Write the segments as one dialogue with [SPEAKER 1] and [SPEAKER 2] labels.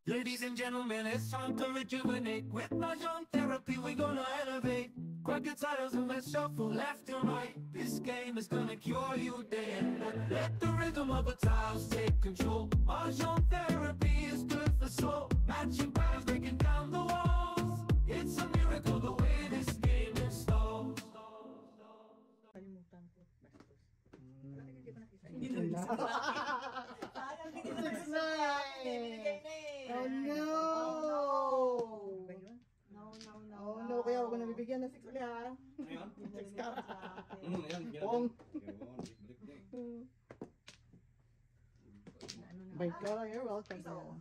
[SPEAKER 1] Ladies and gentlemen, it's time to rejuvenate. With Mahjong therapy, we're gonna elevate. Grab your titles and let's shuffle left and right. This game is gonna cure you day and night. Let the rhythm of the tiles take control. Mahjong therapy is good for soul. Matching patterns, breaking down the walls. It's a miracle the way this game installs.
[SPEAKER 2] Kalimutan ko. Bastos. Hindi ko nakita. Hindi ko nakita. Sayang, hindi ko nakita. Binigay na eh.
[SPEAKER 3] Oh no!
[SPEAKER 2] Ba yun? No.
[SPEAKER 3] Oh no, kaya ako nabibigyan ng 6 ulit ha.
[SPEAKER 4] Ngayon?
[SPEAKER 3] 6 ka.
[SPEAKER 4] Ayan,
[SPEAKER 3] Pong.
[SPEAKER 4] balik na eh.
[SPEAKER 3] My God, you're welcome.
[SPEAKER 4] Wala eh.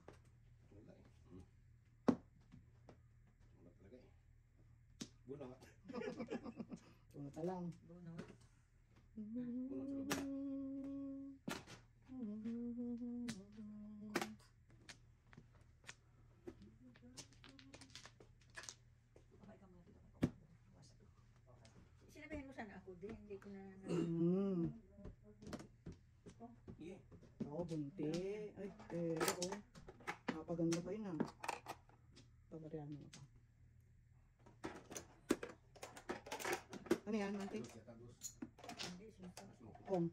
[SPEAKER 4] Wala talaga eh. Buno nga.
[SPEAKER 3] Puno ka lang.
[SPEAKER 2] Buno.
[SPEAKER 4] Buno sa loob.
[SPEAKER 2] Okay ka muna dito. Sinabihin mo sana ako din. Hindi ko na...
[SPEAKER 4] Sige.
[SPEAKER 3] Ako, bunti. Ay, pero, nakapaganda pa yun ah. Pabarihan mo pa. Ano yan, manti?
[SPEAKER 2] Hindi, sinusunod.
[SPEAKER 3] Pong.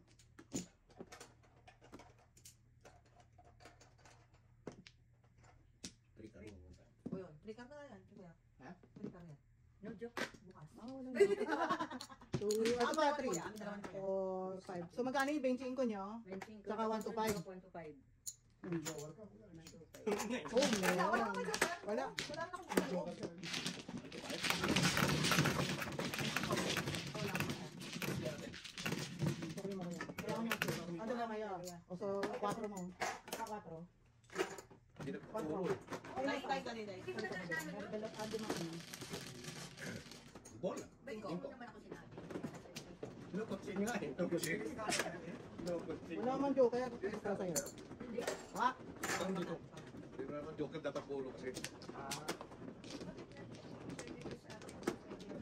[SPEAKER 4] Trika rin yung tayo.
[SPEAKER 2] O yun, trikar na yan. Kuya.
[SPEAKER 4] Ha?
[SPEAKER 2] Trikar yan. No joke. Bukas.
[SPEAKER 3] Wala na. Ano ba, 3? 4, 5. So, magkano yung benching ko nyo?
[SPEAKER 2] Benching ko.
[SPEAKER 3] Saka 1 to 5.
[SPEAKER 2] 1 to 5.
[SPEAKER 3] Oh, meron. Wala.
[SPEAKER 2] Wala na akong
[SPEAKER 3] Sorry mo kaya. Ano ba kaya? O so, 4 mo. 4.
[SPEAKER 4] Hindi nagpapuro eh.
[SPEAKER 2] Tay, kanina. Hindi ko na
[SPEAKER 3] Dalot ado mo.
[SPEAKER 4] Bola.
[SPEAKER 2] Bingo. Hindi naman ako sinabi.
[SPEAKER 4] No kutsin nga eh. No kutsin. No kutsin.
[SPEAKER 3] Wala man joker. Gusto sa'yo. Ha?
[SPEAKER 4] Ang dito. Hindi mo naman joker datapuro kasi.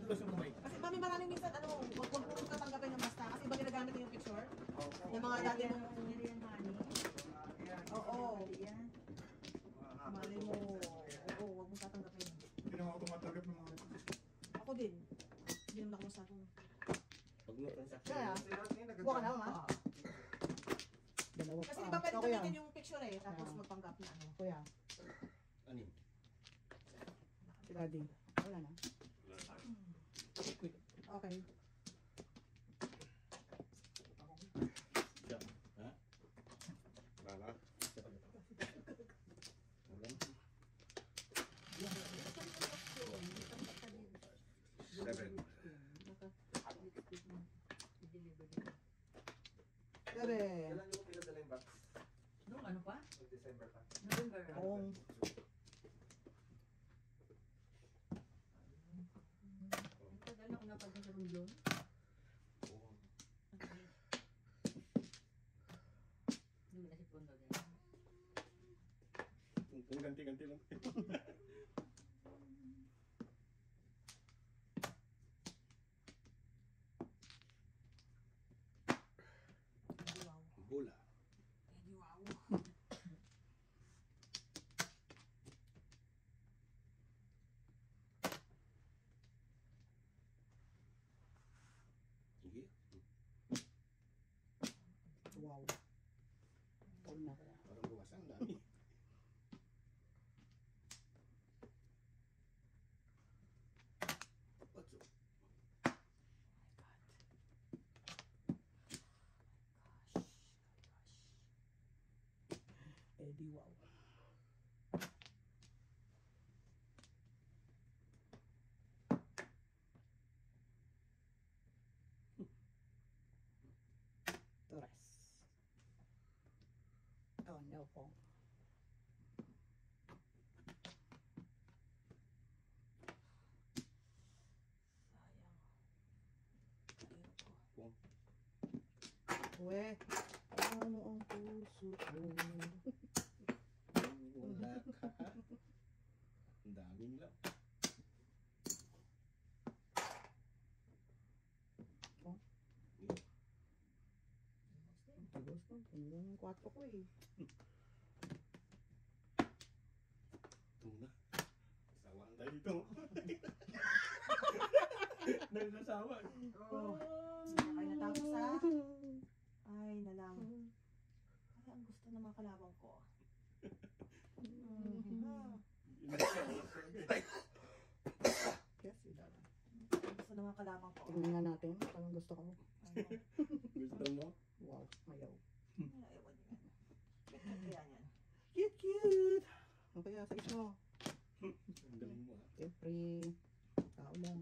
[SPEAKER 4] Gusto mo may.
[SPEAKER 2] Kasi kami maraming minsan, wag puro tatanggapin ng basta. Kasi iba ginagamit yung picture. Yung mga dati mong... Oo. Mali mo. Oo, wag mo tatanggapin.
[SPEAKER 5] Hindi naman ako tumatanggap ng mga
[SPEAKER 2] Ako din. Hindi naman ako masyado.
[SPEAKER 4] Pag no transaction.
[SPEAKER 3] Kaya, buka ka na ha? Dalawa pa.
[SPEAKER 2] Kasi iba pwede
[SPEAKER 3] So, kuya.
[SPEAKER 2] gamitin yung picture eh. Tapos magpanggap na ano.
[SPEAKER 3] Kuya,
[SPEAKER 4] Anin?
[SPEAKER 3] si Daddy. Wala na. Okay.
[SPEAKER 4] Siya. Ha? Wala. Wala. 7.
[SPEAKER 3] Sabi.
[SPEAKER 5] Kailan yung pinadala yung box?
[SPEAKER 2] Nung ano pa?
[SPEAKER 5] December pa.
[SPEAKER 2] November.
[SPEAKER 3] Kung
[SPEAKER 2] Tagal na ako napadang sa room doon. Hindi mo na si Pondo din.
[SPEAKER 4] Kung ganti-ganti lang.
[SPEAKER 2] Wow.
[SPEAKER 4] Bola.
[SPEAKER 2] Wow.
[SPEAKER 4] Sige.
[SPEAKER 3] wow. Tol na kaya.
[SPEAKER 4] Parang bukas ang dami. Otso.
[SPEAKER 3] Eddie, wow. Torres. Oh no, Pong.
[SPEAKER 2] Sayang.
[SPEAKER 4] Kung
[SPEAKER 3] Uwe, ano ang puso ko?
[SPEAKER 4] wala ka. Ang dami nila.
[SPEAKER 3] Tapos na, yung 4 ko eh.
[SPEAKER 4] dito. Nagsasawa.
[SPEAKER 2] Oh. Ay, natapos ha? Ay, nalang. Ay, ang gusto ng mga kalabang ko.
[SPEAKER 3] Yes, sila.
[SPEAKER 2] Ang gusto ng mga kalabang ko.
[SPEAKER 3] Tingnan nga natin. Anong gusto ko?
[SPEAKER 2] Ayun.
[SPEAKER 4] Gusto mo?
[SPEAKER 3] Wow, mayaw.
[SPEAKER 2] Ay, ewan niyo yan. Kaya yan.
[SPEAKER 3] Cute, cute! Ano kaya sa ismo?
[SPEAKER 4] Ang galing mo ha.
[SPEAKER 3] Siyempre, tao lang.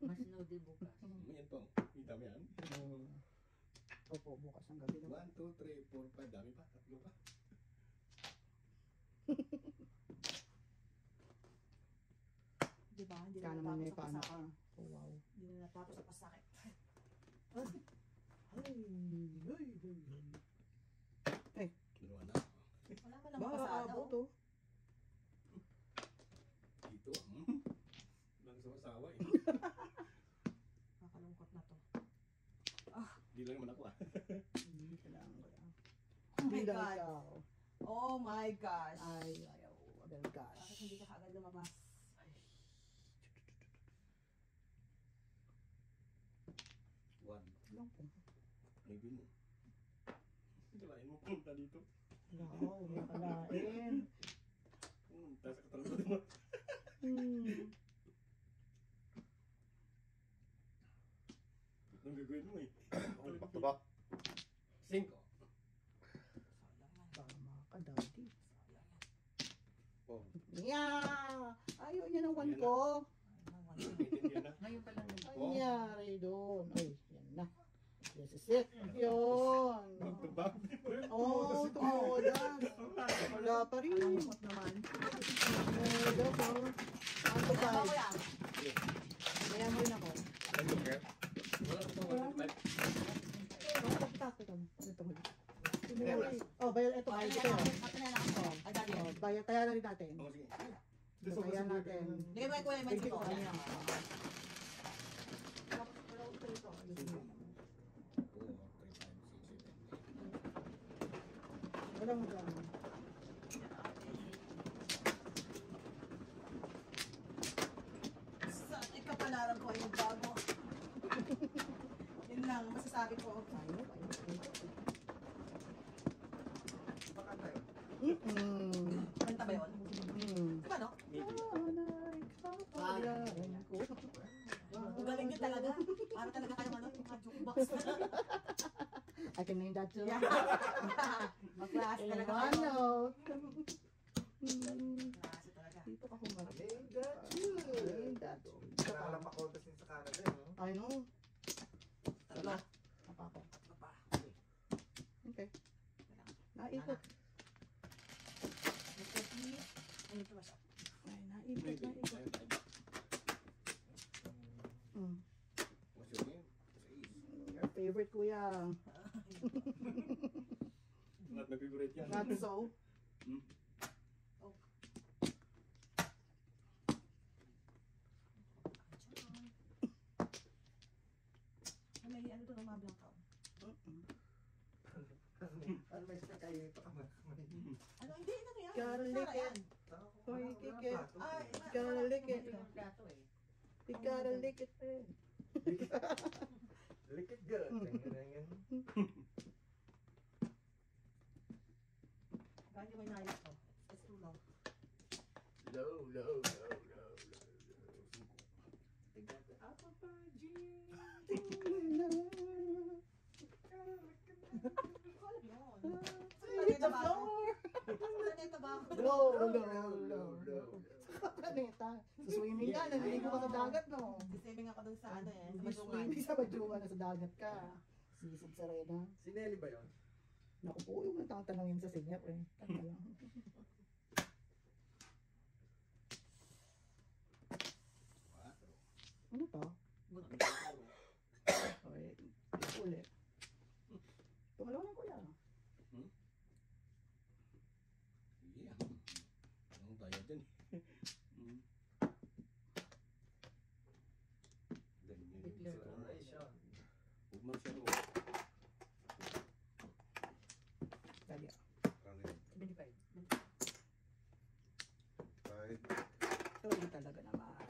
[SPEAKER 2] Mas noodle bukas.
[SPEAKER 4] Yan po. Kita mo yan?
[SPEAKER 3] Opo, bukas ng gabi naman.
[SPEAKER 4] 1, 2, 3, 4, 5. Dami pa. Tatlo pa.
[SPEAKER 2] Diba? Hindi
[SPEAKER 3] Kaya
[SPEAKER 2] na
[SPEAKER 3] naman may
[SPEAKER 2] natapos
[SPEAKER 3] paano
[SPEAKER 2] sa
[SPEAKER 3] ka.
[SPEAKER 2] pasakit.
[SPEAKER 3] Oh, wow.
[SPEAKER 2] Hindi na natapos sa pasakit.
[SPEAKER 3] Ay, ay, ay.
[SPEAKER 4] Dalawa na.
[SPEAKER 2] Wala ka lang
[SPEAKER 3] Baka
[SPEAKER 2] pasada.
[SPEAKER 3] abot
[SPEAKER 2] Oh.
[SPEAKER 3] oh.
[SPEAKER 4] Dito. Nang sawa-sawa eh.
[SPEAKER 2] Kakalungkot na to.
[SPEAKER 4] Di lang naman ako ah.
[SPEAKER 3] Hindi kailangan ko lang.
[SPEAKER 2] Oh my
[SPEAKER 3] Bilang
[SPEAKER 2] God.
[SPEAKER 3] ikaw.
[SPEAKER 2] Oh my gosh.
[SPEAKER 3] Ay, ayaw. Abel gosh.
[SPEAKER 2] Bakit hindi ka kaagad lumabas?
[SPEAKER 4] One.
[SPEAKER 3] Lang po.
[SPEAKER 4] Maybe mo. Dalain mo punta dito.
[SPEAKER 3] Wow, nakalain.
[SPEAKER 4] Tayo sa katalunod mo. Anong gagawin mo eh?
[SPEAKER 5] Back to back.
[SPEAKER 4] 5.
[SPEAKER 3] Tama ka, daddy.
[SPEAKER 5] Oh.
[SPEAKER 3] Yeah! Ayaw niya ng one
[SPEAKER 4] Yan na.
[SPEAKER 3] ko.
[SPEAKER 4] Naiintindihan na.
[SPEAKER 2] Ngayon pa lang.
[SPEAKER 3] Ano nangyari doon? Ay, yan na. This is it. Yun.
[SPEAKER 4] Back to back.
[SPEAKER 3] Oh, tumudas. Wala pa rin.
[SPEAKER 2] Kalungkot naman.
[SPEAKER 3] Tumudas, oh. Ang
[SPEAKER 2] Ano
[SPEAKER 3] tupay.
[SPEAKER 2] ko yan?
[SPEAKER 3] Kaya mo rin ako.
[SPEAKER 5] Ano yung care?
[SPEAKER 4] Wala ko pa.
[SPEAKER 3] Ang tapos ito. Ito mo. Oh, bayad ito. Bayad ito.
[SPEAKER 2] Atin na lang. Ay, dali.
[SPEAKER 3] Oh, bayad. Kaya na rin natin.
[SPEAKER 4] Oh, sige.
[SPEAKER 3] Kaya natin.
[SPEAKER 2] Bigay mo yung kuya yung
[SPEAKER 3] Thank
[SPEAKER 2] mensi
[SPEAKER 3] you
[SPEAKER 2] ko.
[SPEAKER 3] sa kanya. Walang magano.
[SPEAKER 2] Saan ikapalaran ko ay bago. Yun lang, masasabi ko.
[SPEAKER 3] Ayaw.
[SPEAKER 5] Baka tayo.
[SPEAKER 2] Kanta ba yun? Diba no? Ang galing din talaga. Para talaga kayong ano, mga jukebox.
[SPEAKER 3] I can name that too.
[SPEAKER 2] Mag-class talaga
[SPEAKER 3] One
[SPEAKER 2] kayo.
[SPEAKER 3] note.
[SPEAKER 2] Klase talaga.
[SPEAKER 3] Dito ka humarap.
[SPEAKER 5] Name that you.
[SPEAKER 3] Name that you.
[SPEAKER 5] Nakaalam pa contest din sa Canada eh, no?
[SPEAKER 3] I know.
[SPEAKER 2] Tatlo.
[SPEAKER 3] Apa ako.
[SPEAKER 2] Tatlo pa.
[SPEAKER 3] Okay. Naikot.
[SPEAKER 2] Mr. P. Ano ito ba siya?
[SPEAKER 3] Ay, naikot, naikot. Mm.
[SPEAKER 4] What's your name?
[SPEAKER 3] Your favorite kuya.
[SPEAKER 4] Not my favorite yan.
[SPEAKER 3] Not so.
[SPEAKER 2] May ano to ng mga blanca.
[SPEAKER 5] Ano may sa kayo ito kamay?
[SPEAKER 2] Ano, hindi, ano yan?
[SPEAKER 3] Gotta lick
[SPEAKER 2] Sara yan.
[SPEAKER 3] it. Hoy, kick it.
[SPEAKER 2] Ay,
[SPEAKER 3] Gotta lick it.
[SPEAKER 2] plato eh.
[SPEAKER 3] You gotta lick it.
[SPEAKER 5] Lick it good. Tingin.
[SPEAKER 2] Bakit hindi mo inayos to? It's too low.
[SPEAKER 5] Low, low, low, low, low.
[SPEAKER 3] Hit the floor.
[SPEAKER 2] Planeta ba ako?
[SPEAKER 3] Low, low, low, low. Planeta. Sa swimming ka, naliligo ka sa dagat, no?
[SPEAKER 2] Sisibing ako dun sa ano eh. Sa
[SPEAKER 3] Hindi
[SPEAKER 2] Badungan.
[SPEAKER 3] swimming sa Badungan, nasa dagat ka. Sisig sa Rena.
[SPEAKER 5] Si Nelly ba yun?
[SPEAKER 3] Naku po, yung natatanungin sa senior eh. Kanta lang. Ano to? Okay, ito ulit. Tumalaw na kuya.
[SPEAKER 4] Yeah. Anong tayo dyan eh. Galing yun.
[SPEAKER 5] Declaration.
[SPEAKER 4] Huwag man siya ro.
[SPEAKER 3] Dali.
[SPEAKER 4] Parang yun.
[SPEAKER 2] 25.
[SPEAKER 5] Right.
[SPEAKER 3] Actually talaga naman. Ako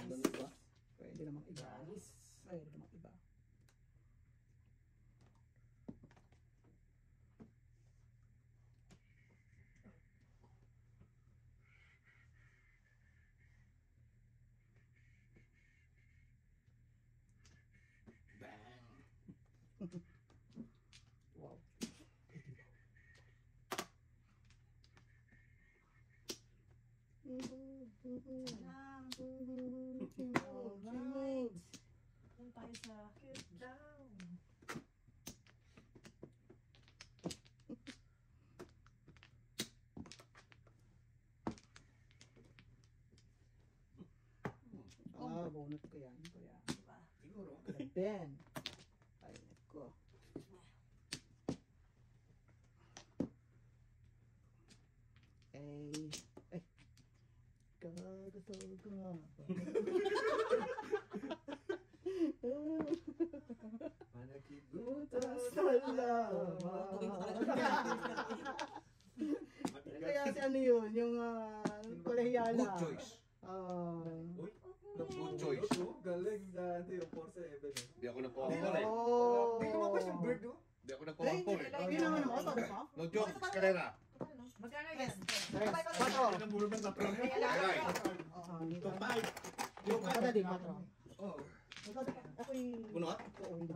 [SPEAKER 3] ng ako. Pwede namang iba. Pwede namang iba. Wow.
[SPEAKER 2] Alright. Doon tayo sa get down.
[SPEAKER 3] Bunot ko yan. Kaya,
[SPEAKER 2] Diba?
[SPEAKER 4] Siguro.
[SPEAKER 3] Ben. Ayun ko. Ay. Kagasal ko nga.
[SPEAKER 5] Manakibutas
[SPEAKER 3] Salamat. Kaya si ano yun, yung kolehiyala.
[SPEAKER 4] Good choice.
[SPEAKER 5] Uy,
[SPEAKER 4] Good choice.
[SPEAKER 5] galing dati yung 4-7 eh.
[SPEAKER 4] Di ako nagpapangkol eh.
[SPEAKER 3] Oh.
[SPEAKER 5] Di lumabas yung bird, no?
[SPEAKER 4] Di ako nagpapangkol eh.
[SPEAKER 3] Hindi naman ako, sabi ko.
[SPEAKER 4] No joke, escalera.
[SPEAKER 2] Magkano yan?
[SPEAKER 3] Patro.
[SPEAKER 4] Aray.
[SPEAKER 3] Ito, 5. Yung kada din, patro.
[SPEAKER 5] Oo.
[SPEAKER 3] Ako yung...
[SPEAKER 4] Bunot?
[SPEAKER 3] Oo, hindi.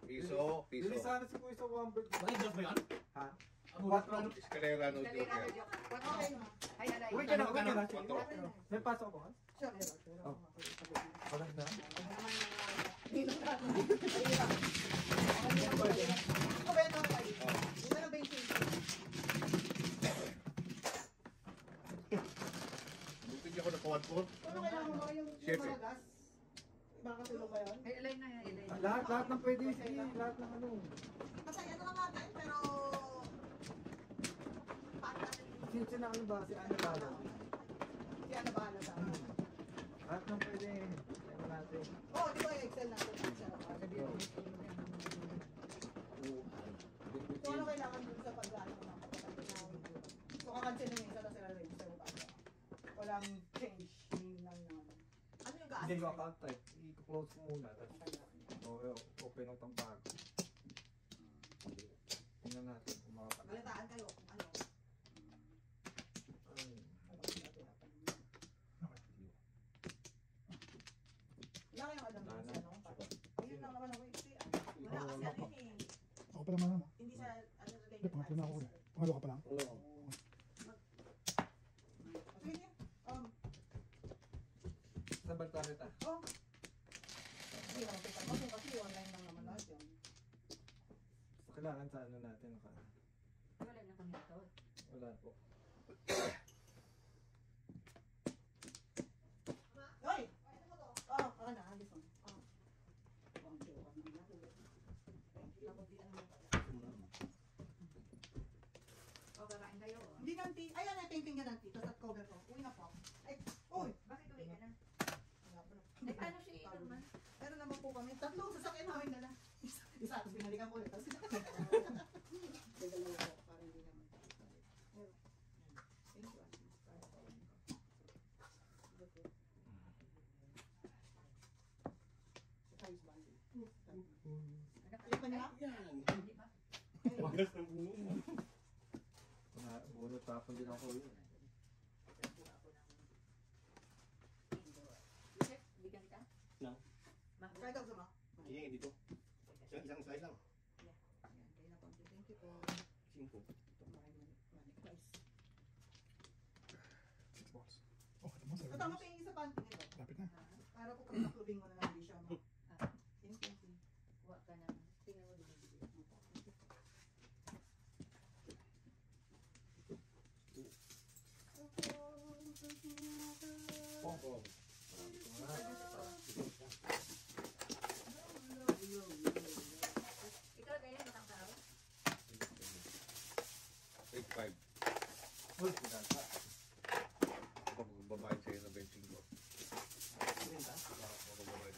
[SPEAKER 4] Piso, piso.
[SPEAKER 5] Bili sana si Kuya sa 1 bird.
[SPEAKER 4] Bakit ba yan?
[SPEAKER 5] Ha?
[SPEAKER 4] Escalera, no joke yan.
[SPEAKER 2] Ay, alay.
[SPEAKER 5] Uwi ka na, uwi ka na.
[SPEAKER 4] Quatro.
[SPEAKER 5] May pasok ako, ha?
[SPEAKER 3] Sure.
[SPEAKER 5] Walang na.
[SPEAKER 4] Buti di ako nagpapangkol.
[SPEAKER 3] Ano kailangan mo yung
[SPEAKER 4] Chef, eh.
[SPEAKER 3] malagas? Baka tulong ba yun?
[SPEAKER 2] Ay, alay na yan, alay na.
[SPEAKER 5] Lahat ng pwede, sige. Lahat ng ano.
[SPEAKER 3] Kasi ito lang natin, pero...
[SPEAKER 5] Si na ano ba? Si ano lalo?
[SPEAKER 3] Si ano bahala sa akin?
[SPEAKER 5] Lahat ng pwede. Ano natin.
[SPEAKER 3] Oo, di ba yung Excel natin? Excel ako. So ano kailangan dun sa pag-ano ng kapatid? So kakancel na yung isa, tapos i-register mo pa. Walang change name lang naman. Ano yung
[SPEAKER 5] Hindi
[SPEAKER 3] gaano?
[SPEAKER 5] ko account type. I-close mo muna. Tapos open ang pangbago. Tingnan natin kung makapag.
[SPEAKER 3] Balitaan kayo kung ano. Wala kayong alam dun sa ano? Ayun lang naman ako yung wala kasi ano yun eh.
[SPEAKER 6] Ako pa lang mama.
[SPEAKER 3] Hindi sa ano related.
[SPEAKER 6] Hindi, pangatlo na ako ulit. Pangalo ka pa lang.
[SPEAKER 3] Sige niya.
[SPEAKER 5] Sa Baltanet ah.
[SPEAKER 3] Oh. Hindi naman kita mo kasi online lang naman lahat yun.
[SPEAKER 5] Kailangan sa ano natin.
[SPEAKER 2] Wala na kami ito.
[SPEAKER 5] Wala po.
[SPEAKER 3] Hoy! Oh, ano na, alis mo. Oh. Ang jowa naman ako.
[SPEAKER 2] Nabuti ano mo pala. O, kakain kayo. oh.
[SPEAKER 3] Hindi nanti. Ayan na, painting ka nanti. Tapos at cover ko. Uwi na po. Ay, uy!
[SPEAKER 2] Bakit uwi ka na?
[SPEAKER 3] Wala pa na.
[SPEAKER 2] Eh, paano si Norman?
[SPEAKER 3] Meron naman po kami. Tatlong sasakyan namin na lang. Isa, tapos binalikan ko ulit. Tapos dalawa po, para hindi naman. Pero, thank you, Ashley. Ayos ba? Ayos ba niya?
[SPEAKER 2] Hindi ba?
[SPEAKER 4] Wagas ng bungo mo.
[SPEAKER 5] Bunot tapon din ako yun.
[SPEAKER 2] Chef, bigyan ka?
[SPEAKER 4] No.
[SPEAKER 3] Kaya daw sama.
[SPEAKER 4] Iya, dito. Isang slice lang.
[SPEAKER 3] Ayan, kaya na po. Thank you po.
[SPEAKER 4] 5.
[SPEAKER 3] Ito maraming rice.
[SPEAKER 6] 6 balls. Oh, ito mo.
[SPEAKER 3] So, tama pa yung isa pa. Ito.
[SPEAKER 6] Lapit na.
[SPEAKER 3] Para po pag naklubing mo na lang, hindi siya ma... Thank you.
[SPEAKER 2] Huwag ka na. Tingnan mo din.
[SPEAKER 4] Pong.
[SPEAKER 2] Ikaw kaya matang tao?
[SPEAKER 4] 8-5.
[SPEAKER 5] Uy, pinasa.
[SPEAKER 4] Ako magbabayad sa'yo ng 25. Ako magbabayad.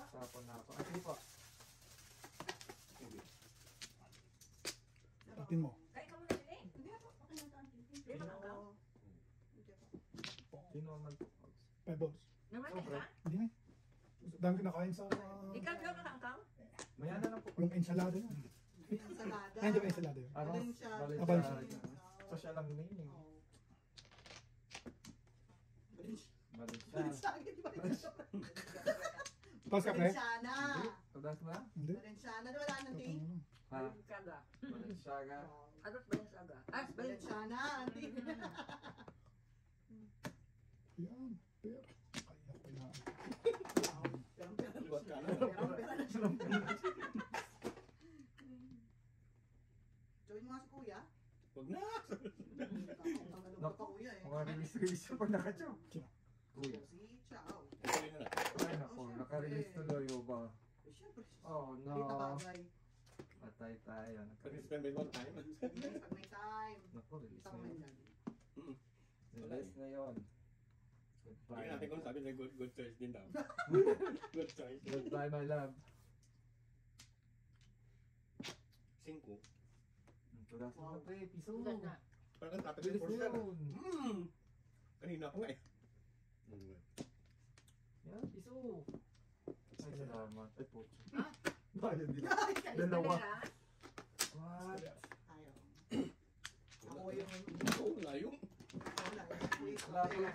[SPEAKER 5] Tapon na ako. Ah, sige po.
[SPEAKER 6] Tin mo.
[SPEAKER 2] Kaya ka muna sila eh.
[SPEAKER 3] Hindi ako. Okay na ito, auntie.
[SPEAKER 2] Hindi ba kangkang?
[SPEAKER 3] Hindi ako.
[SPEAKER 5] Sino naman?
[SPEAKER 6] 5 balls.
[SPEAKER 2] Namatay ka?
[SPEAKER 6] Hindi na. Dami kinakain sa...
[SPEAKER 2] Ikaw ka kangkang?
[SPEAKER 5] Maya na lang po.
[SPEAKER 6] Yung ensalada yun.
[SPEAKER 3] Ensalada.
[SPEAKER 6] Ay, hindi ba ensalada yun?
[SPEAKER 5] Ano?
[SPEAKER 3] Valencia.
[SPEAKER 5] Valencia.
[SPEAKER 6] Valencia.
[SPEAKER 5] So siya lang name.
[SPEAKER 3] Oo.
[SPEAKER 5] Valencia.
[SPEAKER 6] Tapos ka, pre?
[SPEAKER 3] Valenciana.
[SPEAKER 5] Tadas na?
[SPEAKER 6] Hindi.
[SPEAKER 3] Valenciana. Wala nang ting.
[SPEAKER 5] Ha?
[SPEAKER 2] Saga.
[SPEAKER 5] Valenciaga.
[SPEAKER 2] Ados ba yung saga? Ah,
[SPEAKER 3] Valenciana, auntie.
[SPEAKER 6] Yan. Pero. Kaya ko yan.
[SPEAKER 4] Luwag ka na.
[SPEAKER 3] Join mo nga si kuya.
[SPEAKER 4] Huwag na.
[SPEAKER 3] Ang pa kuya eh.
[SPEAKER 5] Mga release pag naka-chow. Kuya.
[SPEAKER 3] Si Chow.
[SPEAKER 4] Ituloy na na.
[SPEAKER 5] Ay nako, naka-release tuloy o ba?
[SPEAKER 3] Eh, Siyempre.
[SPEAKER 5] Oh
[SPEAKER 3] Kita
[SPEAKER 5] no.
[SPEAKER 3] bagay.
[SPEAKER 5] Patay tayo.
[SPEAKER 4] Pag-spend by one time.
[SPEAKER 3] Pag may time.
[SPEAKER 5] Naku, release
[SPEAKER 3] Kita
[SPEAKER 5] na
[SPEAKER 3] ko
[SPEAKER 5] yun.
[SPEAKER 3] man yan.
[SPEAKER 5] Release na yun.
[SPEAKER 4] Hindi
[SPEAKER 5] Goodbye.
[SPEAKER 4] natin kung sabi na good choice din daw. Good choice.
[SPEAKER 5] Goodbye my love.
[SPEAKER 4] 5.
[SPEAKER 5] Tulas na
[SPEAKER 3] Wow.
[SPEAKER 5] pre, piso.
[SPEAKER 2] Tulas na.
[SPEAKER 4] Parang tapos
[SPEAKER 5] Bilis
[SPEAKER 4] yung
[SPEAKER 5] na
[SPEAKER 4] portion.
[SPEAKER 5] yun.
[SPEAKER 4] Kanina ako nga eh.
[SPEAKER 5] Yan, piso. Ay, salamat. Ay, pocho.
[SPEAKER 2] Ah?
[SPEAKER 5] Bayad din.
[SPEAKER 3] Ayaw.
[SPEAKER 5] Dalawa.
[SPEAKER 2] Kanila?
[SPEAKER 5] What?
[SPEAKER 3] Ako yung...
[SPEAKER 4] Oo, layo.
[SPEAKER 3] Wala.
[SPEAKER 5] Wala pala.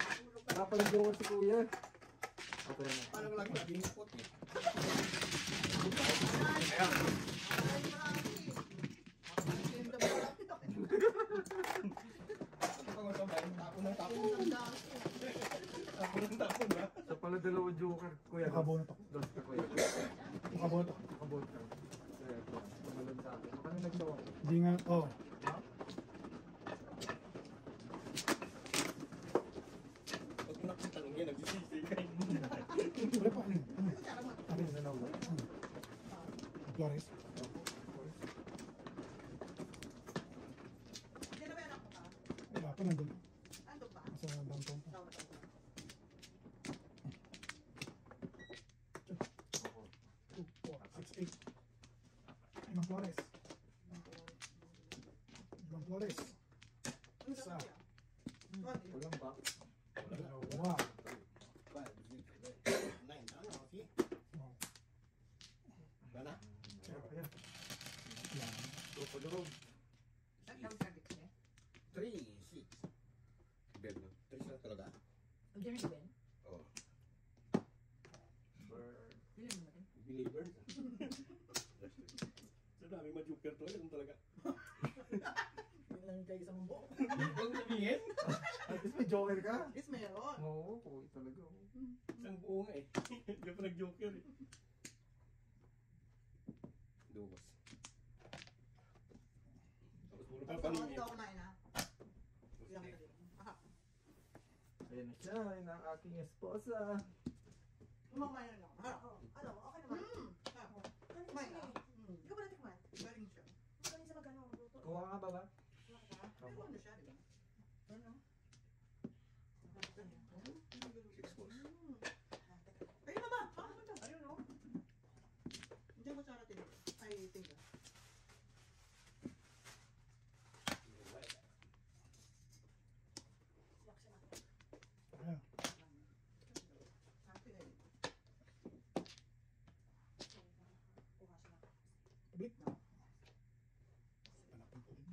[SPEAKER 5] Wala pala joker si kuya. Okay na.
[SPEAKER 4] Parang lagi naging spot eh.
[SPEAKER 5] Sa pala dalawa joker, kuya.
[SPEAKER 6] Nakabunot ako.
[SPEAKER 5] Dos ka kuya.
[SPEAKER 6] Nakabunot ako.
[SPEAKER 5] Nakabot ka. Kaya ito. Tumalon sa akin. Baka nang nagsawa.
[SPEAKER 6] Hindi nga. Oh.
[SPEAKER 4] Pag nakita nung yan, nagsisisi ka.
[SPEAKER 6] Wala pa. Ano?
[SPEAKER 5] Ano na nawa?
[SPEAKER 6] Flores. Wala pa. Nandun. Sa downtown pa. 2, 4, 6, 8. Limang Flores. Limang Flores. Isa.
[SPEAKER 5] Walang ba?
[SPEAKER 6] Dalawa.
[SPEAKER 4] 5, 6, 7, 9. Ano? Okay.
[SPEAKER 6] Wow.
[SPEAKER 4] Gana?
[SPEAKER 6] Yan.
[SPEAKER 5] Loob.
[SPEAKER 2] Ang sabi ko niya.
[SPEAKER 4] 3, 6. Bed na. 3 na talaga.
[SPEAKER 2] Ang dyan rin Ben?
[SPEAKER 4] Oo.
[SPEAKER 5] Bird.
[SPEAKER 2] Bilang mo natin.
[SPEAKER 4] Believer. Sa dami ma-joker to. Yan talaga.
[SPEAKER 3] Yun lang kayo sa mumbo.
[SPEAKER 4] Huwag sabihin.
[SPEAKER 5] At least may joker ka.
[SPEAKER 3] Yes, meron.
[SPEAKER 5] Oo, kuya talaga.
[SPEAKER 4] Isang buo nga eh. Hindi pa nag-joker eh. Duwas. Tapos puro pa
[SPEAKER 3] Ako
[SPEAKER 4] paningin.
[SPEAKER 3] dito ako kumain ha. Ilang ka din. Aha.
[SPEAKER 5] Ayan na siya, yun ang aking esposa.
[SPEAKER 3] Kumakain na lang. Ha?
[SPEAKER 2] Ano, okay naman.
[SPEAKER 3] Kumain ka.
[SPEAKER 2] Hindi ko ba natikman?
[SPEAKER 3] Galing siya.
[SPEAKER 2] Galing sa magano ang luto.
[SPEAKER 5] Kuha ka ba ba?
[SPEAKER 3] Meron na siya, di ba?
[SPEAKER 2] Ano?
[SPEAKER 4] 6 balls.
[SPEAKER 3] Ayun na ba? Ayun o. Hindi mo tsara tin. Ay, tinga.
[SPEAKER 6] Ayan.
[SPEAKER 3] Happy na yun.
[SPEAKER 6] Public.
[SPEAKER 3] No.
[SPEAKER 6] Panapin ko din.